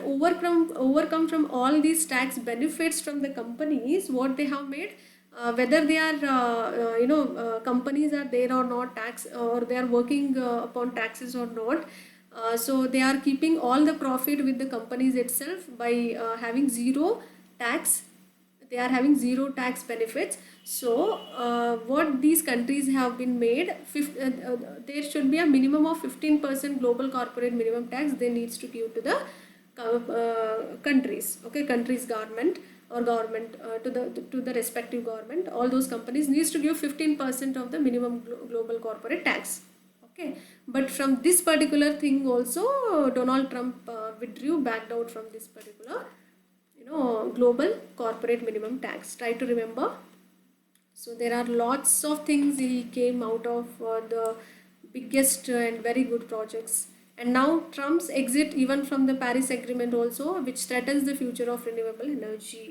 overcome from all these tax benefits from the companies, what they have made, whether they are companies are there or not, tax or they are working upon taxes or not, so they are keeping all the profit with the companies itself by having zero tax. They are having zero tax benefits. So what these countries have been made, there should be a minimum of 15% global corporate minimum tax they needs to give to the countries. Okay, countries government or government to the respective government. All those companies needs to give 15% of the minimum global corporate tax. Okay, but from this particular thing also, Donald Trump withdrew, backed out from this particular global corporate minimum tax. Try to remember. So there are lots of things he came out of the biggest and very good projects. And now Trump's exit even from the Paris Agreement also, which threatens the future of renewable energy.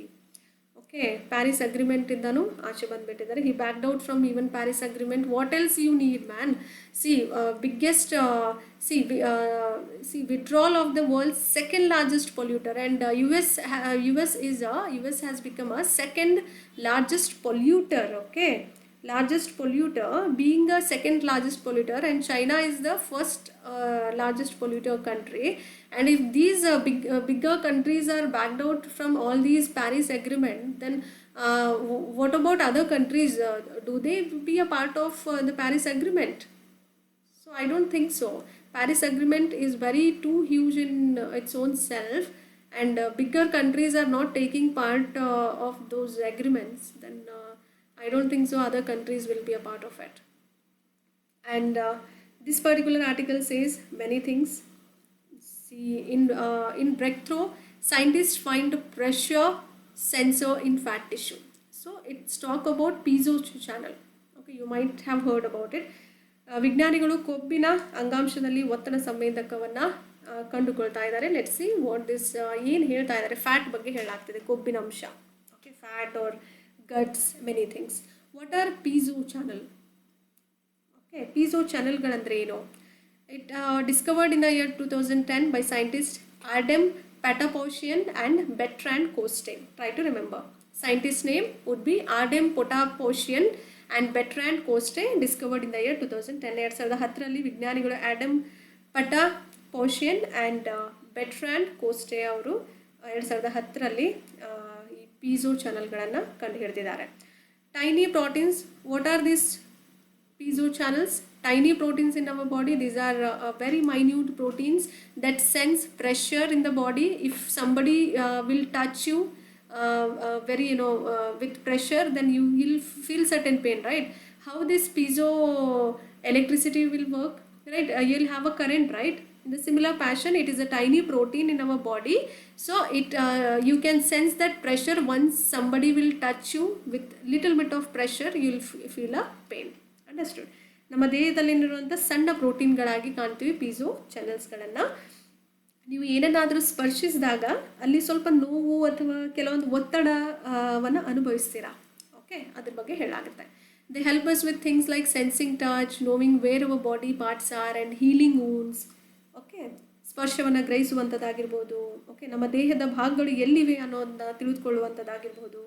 Okay, Paris Agreement indanu aache bandbittidare. He backed out from even Paris Agreement. What else you need, man? See, biggest withdrawal of the world's second largest polluter, and US has become a second largest polluter. Okay, largest polluter, being the second largest polluter, and China is the first largest polluter country. And if these bigger countries are backed out from all these Paris agreement, then what about other countries? Do they be a part of the Paris agreement? So I don't think so. Paris agreement is very too huge in its own self, and bigger countries are not taking part of those agreements. Then I don't think so other countries will be a part of it. And this particular article says many things. See, in breakthrough, scientists find pressure sensor in fat tissue. So it's talk about piezo channel. Okay, you might have heard about it. ವಿಜ್ಞಾನಿಗಳು ಕೊಬ್ಬಿನ ಅಂಗಾಂಶದಲ್ಲಿ ಒತ್ತಡ ಸಂವೇದಕವನ್ನು ಕಂಡುಕೊಳ್ತಾ ಇದ್ದಾರೆ. Let's see what this ಏನು ಹೇಳ್ತಾ ಇದ್ದಾರೆ. Fat ಬಗ್ಗೆ ಹೇಳಾಗ್ತಿದೆ, ಕೊಬ್ಬಿನ ಅಂಶ. Okay, fat or guts, many things. What are piezo channel? Okay, piezo ಚಾನಲ್ಗಳಂದ್ರೆ ಏನು? It discovered in the year 2010 by scientists Adem Patapoutian and Bertrand Coste. Try to remember. Scientist name would be Adem Patapoutian and Bertrand Coste, discovered in the year 2010. 2010 ವಿಜ್ಞಾನಿಗಳು Adam ಪಟಾಪೋಷಿಯನ್ and ಬೆಟ್ರಾಂಡ್ ಕೋಸ್ಟೆ ಅವರು 2010 ಈ piezo ಚಾನಲ್ಗಳನ್ನು ಕಂಡುಹಿಡಿದಿದ್ದಾರೆ. Tiny proteins. What are this piezo channels? Tiny proteins in our body. These are very minute proteins that sense pressure in the body. If somebody will touch you very with pressure, then you will feel certain pain, right? How this piezo electricity will work, right? You'll have a current, right? In the similar fashion, it is a tiny protein in our body, so it you can sense that pressure. Once somebody will touch you with little bit of pressure, you'll feel a pain. Understood. ನಮ್ಮ ದೇಹದಲ್ಲಿರುವಂಥ ಸಣ್ಣ ಪ್ರೋಟೀನ್ಗಳಾಗಿ ಕಾಣ್ತೀವಿ peso ಚಾನಲ್ಸ್ಗಳನ್ನು. ನೀವು ಏನನ್ನಾದರೂ ಸ್ಪರ್ಶಿಸಿದಾಗ ಅಲ್ಲಿ ಸ್ವಲ್ಪ ನೋವು ಅಥವಾ ಕೆಲವೊಂದು ಒತ್ತಡವನ್ನು ಅನುಭವಿಸ್ತೀರಾ. ಓಕೆ, ಅದ್ರ ಬಗ್ಗೆ ಹೇಳಾಗುತ್ತೆ. They help us with things like sensing touch, knowing where our body parts are and healing wounds. Okay, ಸ್ಪರ್ಶವನ್ನು ಗ್ರಹಿಸುವಂಥದ್ದಾಗಿರ್ಬೋದು. ಓಕೆ, ನಮ್ಮ ದೇಹದ ಭಾಗಗಳು ಎಲ್ಲಿವೆ ಅನ್ನೋದನ್ನ ತಿಳಿದುಕೊಳ್ಳುವಂಥದ್ದಾಗಿರ್ಬೋದು.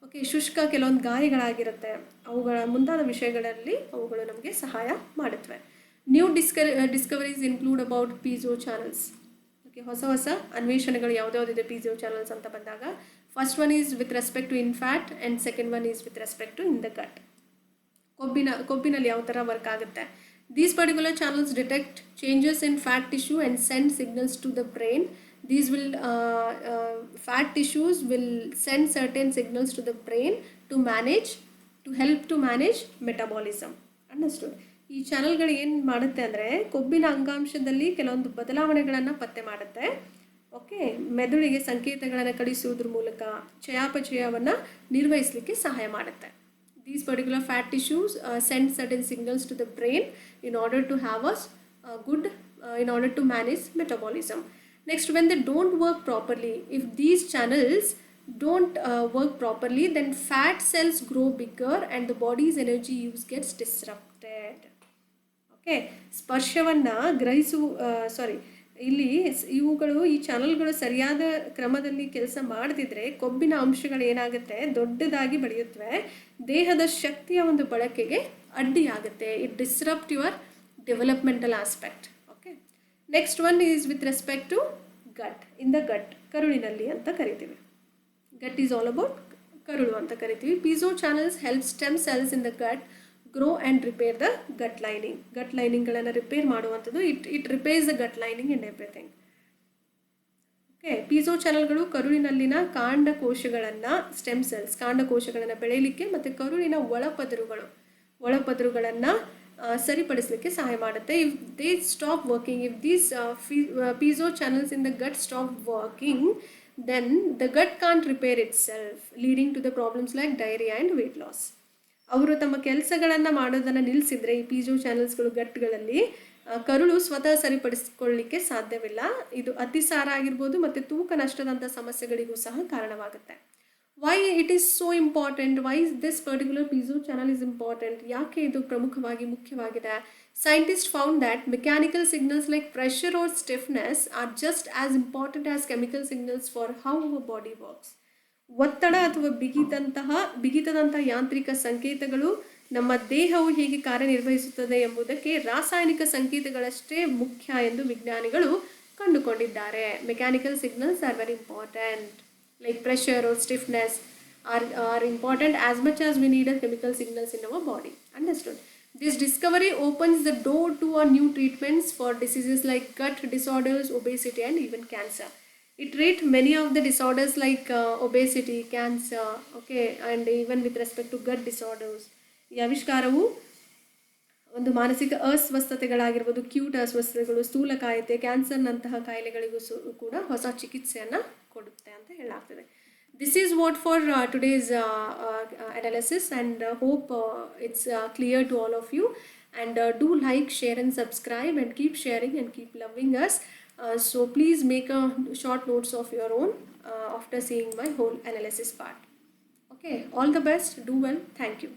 ಓಕೆ, ಶುಷ್ಕ ಕೆಲವೊಂದು ಗಾಯಗಳಾಗಿರುತ್ತೆ, ಅವುಗಳ ಮುಂತಾದ ವಿಷಯಗಳಲ್ಲಿ ಅವುಗಳು ನಮಗೆ ಸಹಾಯ ಮಾಡುತ್ತವೆ. New discoveries include about piezo channels. Okay, ಹೊಸ ಹೊಸ ಅನ್ವೇಷಣೆಗಳು ಯಾವುದ್ಯಾವುದಿದೆ ಪೀಸೋ ಚಾನಲ್ಸ್ ಅಂತ ಬಂದಾಗ, first one is with respect to in fat and second one is with respect to in the gut. ಕೊಬ್ಬಿನಲ್ಲಿ ಯಾವ ಥರ ವರ್ಕ್ ಆಗುತ್ತೆ. These particular channels detect changes in fat tissue and send signals to the brain. These will fat tissues will send certain signals to the brain to help to manage metabolism. Understood? ಈ ಚಾನಲ್ಗಳು ಏನು ಮಾಡುತ್ತೆ ಅಂದರೆ ಕೊಬ್ಬಿನ ಅಂಗಾಂಶದಲ್ಲಿ ಕೆಲವೊಂದು ಬದಲಾವಣೆಗಳನ್ನು ಪತ್ತೆ ಮಾಡುತ್ತೆ. ಓಕೆ, ಮೆದುಳಿಗೆ ಸಂಕೇತಗಳನ್ನು ಕಳಿಸುವುದ್ರ ಮೂಲಕ ಚಯಾಪಚಯವನ್ನು ನಿರ್ವಹಿಸಲಿಕ್ಕೆ ಸಹಾಯ ಮಾಡುತ್ತೆ. These particular fat tissues send certain signals to the brain in order to have us in order to manage metabolism. Next, when they don't work properly, if these channels don't work properly, then fat cells grow bigger and the body's energy use gets disrupted. Okay, ಸ್ಪರ್ಶವನ್ನು ಇವುಗಳು ಈ ಚಾನಲ್ಗಳು ಸರಿಯಾದ ಕ್ರಮದಲ್ಲಿ ಕೆಲಸ ಮಾಡದಿದ್ರೆ ಕೊಬ್ಬಿನ ಅಂಶಗಳು ಏನಾಗುತ್ತೆ, ದೊಡ್ಡದಾಗಿ ಬೆಳೆಯುತ್ತವೆ, ದೇಹದ ಶಕ್ತಿಯ ಒಂದು ಬಳಕೆಗೆ ಅಡ್ಡಿಯಾಗುತ್ತೆ. It disrupt your developmental aspect. Okay, next one is with respect to gut. In the gut, ಕರುಳಿನಲ್ಲಿ ಅಂತ ಕರಿತೀವಿ. ಗಟ್ ಈಸ್ ಆಲ್ ಅಬೌಟ್ ಕರುಳು ಅಂತ ಕರಿತೀವಿ. Piezo channels help stem cells in the gut grow and repair the gut lining. Gut ಲೈನಿಂಗ್ಗಳನ್ನು repair ಮಾಡುವಂಥದ್ದು. It repairs the gut lining and everything. Okay, piezo ಚಾನಲ್ಗಳು ಕರುಳಿನಲ್ಲಿನ ಕಾಂಡಕೋಶಗಳನ್ನು, ಸ್ಟೆಮ್ ಸೆಲ್ಸ್ ಕಾಂಡಕೋಶಗಳನ್ನು ಬೆಳೆಯಲಿಕ್ಕೆ ಮತ್ತು ಕರುಳಿನ ಒಳಪದರುಗಳನ್ನು ಸರಿಪಡಿಸಲಿಕ್ಕೆ ಸಹಾಯ ಮಾಡುತ್ತೆ. If they stop working, if these piezo channels in the gut stop working, then the gut can't repair itself, leading to the problems like diarrhea and weight loss. ಅವರು ತಮ್ಮ ಕೆಲಸಗಳನ್ನು ಮಾಡೋದನ್ನು ನಿಲ್ಲಿಸಿದರೆ, ಈ ಪೀಸೋ ಚಾನಲ್ಸ್ಗಳು ಗಟ್ಗಳಲ್ಲಿ ಕರುಳು ಸ್ವತಃ ಸರಿಪಡಿಸಿಕೊಳ್ಳಲಿಕ್ಕೆ ಸಾಧ್ಯವಿಲ್ಲ. ಇದು ಅತಿಸಾರ ಆಗಿರ್ಬೋದು ಮತ್ತು ತೂಕ ನಷ್ಟದಂಥ ಸಮಸ್ಯೆಗಳಿಗೂ ಸಹ ಕಾರಣವಾಗುತ್ತೆ. Why it is so important, why this particular piezo channel is important, ಯಾಕೆ ಇದು ಮುಖ್ಯವಾಗಿದೆ. Scientists found that mechanical signals like pressure or stiffness are just as important as chemical signals for how our body works. ಒತ್ತಡ ಅಥವಾ ಬಿಗಿತದಂತಹ ಯಾಂತ್ರಿಕ ಸಂಕೇತಗಳು ನಮ್ಮ ದೇಹವು ಹೇಗೆ ಕಾರ್ಯನಿರ್ವಹಿಸುತ್ತದೆ ಎಂಬುದಕ್ಕೆ ರಾಸಾಯನಿಕ ಸಂಕೇತಗಳಷ್ಟೇ ಮುಖ್ಯ ಎಂದು ವಿಜ್ಞಾನಿಗಳು ಕಂಡುಕೊಂಡಿದ್ದಾರೆ. Mechanical signals are very important, like pressure or stiffness are important as much as we need a chemical signals in our body. Understood? This discovery opens the door to a new treatments for diseases like gut disorders, obesity and even cancer. It treats many of the disorders like obesity, cancer, okay, and even with respect to gut disorders. ಈ ಆವಿಷ್ಕಾರವು ಒಂದು ಮಾನಸಿಕ ಅಸ್ವಸ್ಥತೆಗಳಾಗಿರ್ಬೋದು, cute ಅಸ್ವಸ್ಥತೆಗಳು, ಸ್ಥೂಲಕಾಯತೆ, ಕ್ಯಾನ್ಸರ್ನಂತಹ ಕಾಯಿಲೆಗಳಿಗೂ ಕೂಡ ಹೊಸ ಚಿಕಿತ್ಸೆಯನ್ನು ಕೊಡುತ್ತೆ ಅಂತ ಹೇಳಲಾಗ್ತದೆ. This is what for today's analysis, and hope it's clear to all of you, and do like, share and subscribe, and keep sharing and keep loving us. So please make a short notes of your own after seeing my whole analysis part. Okay, all the best, do well, thank you.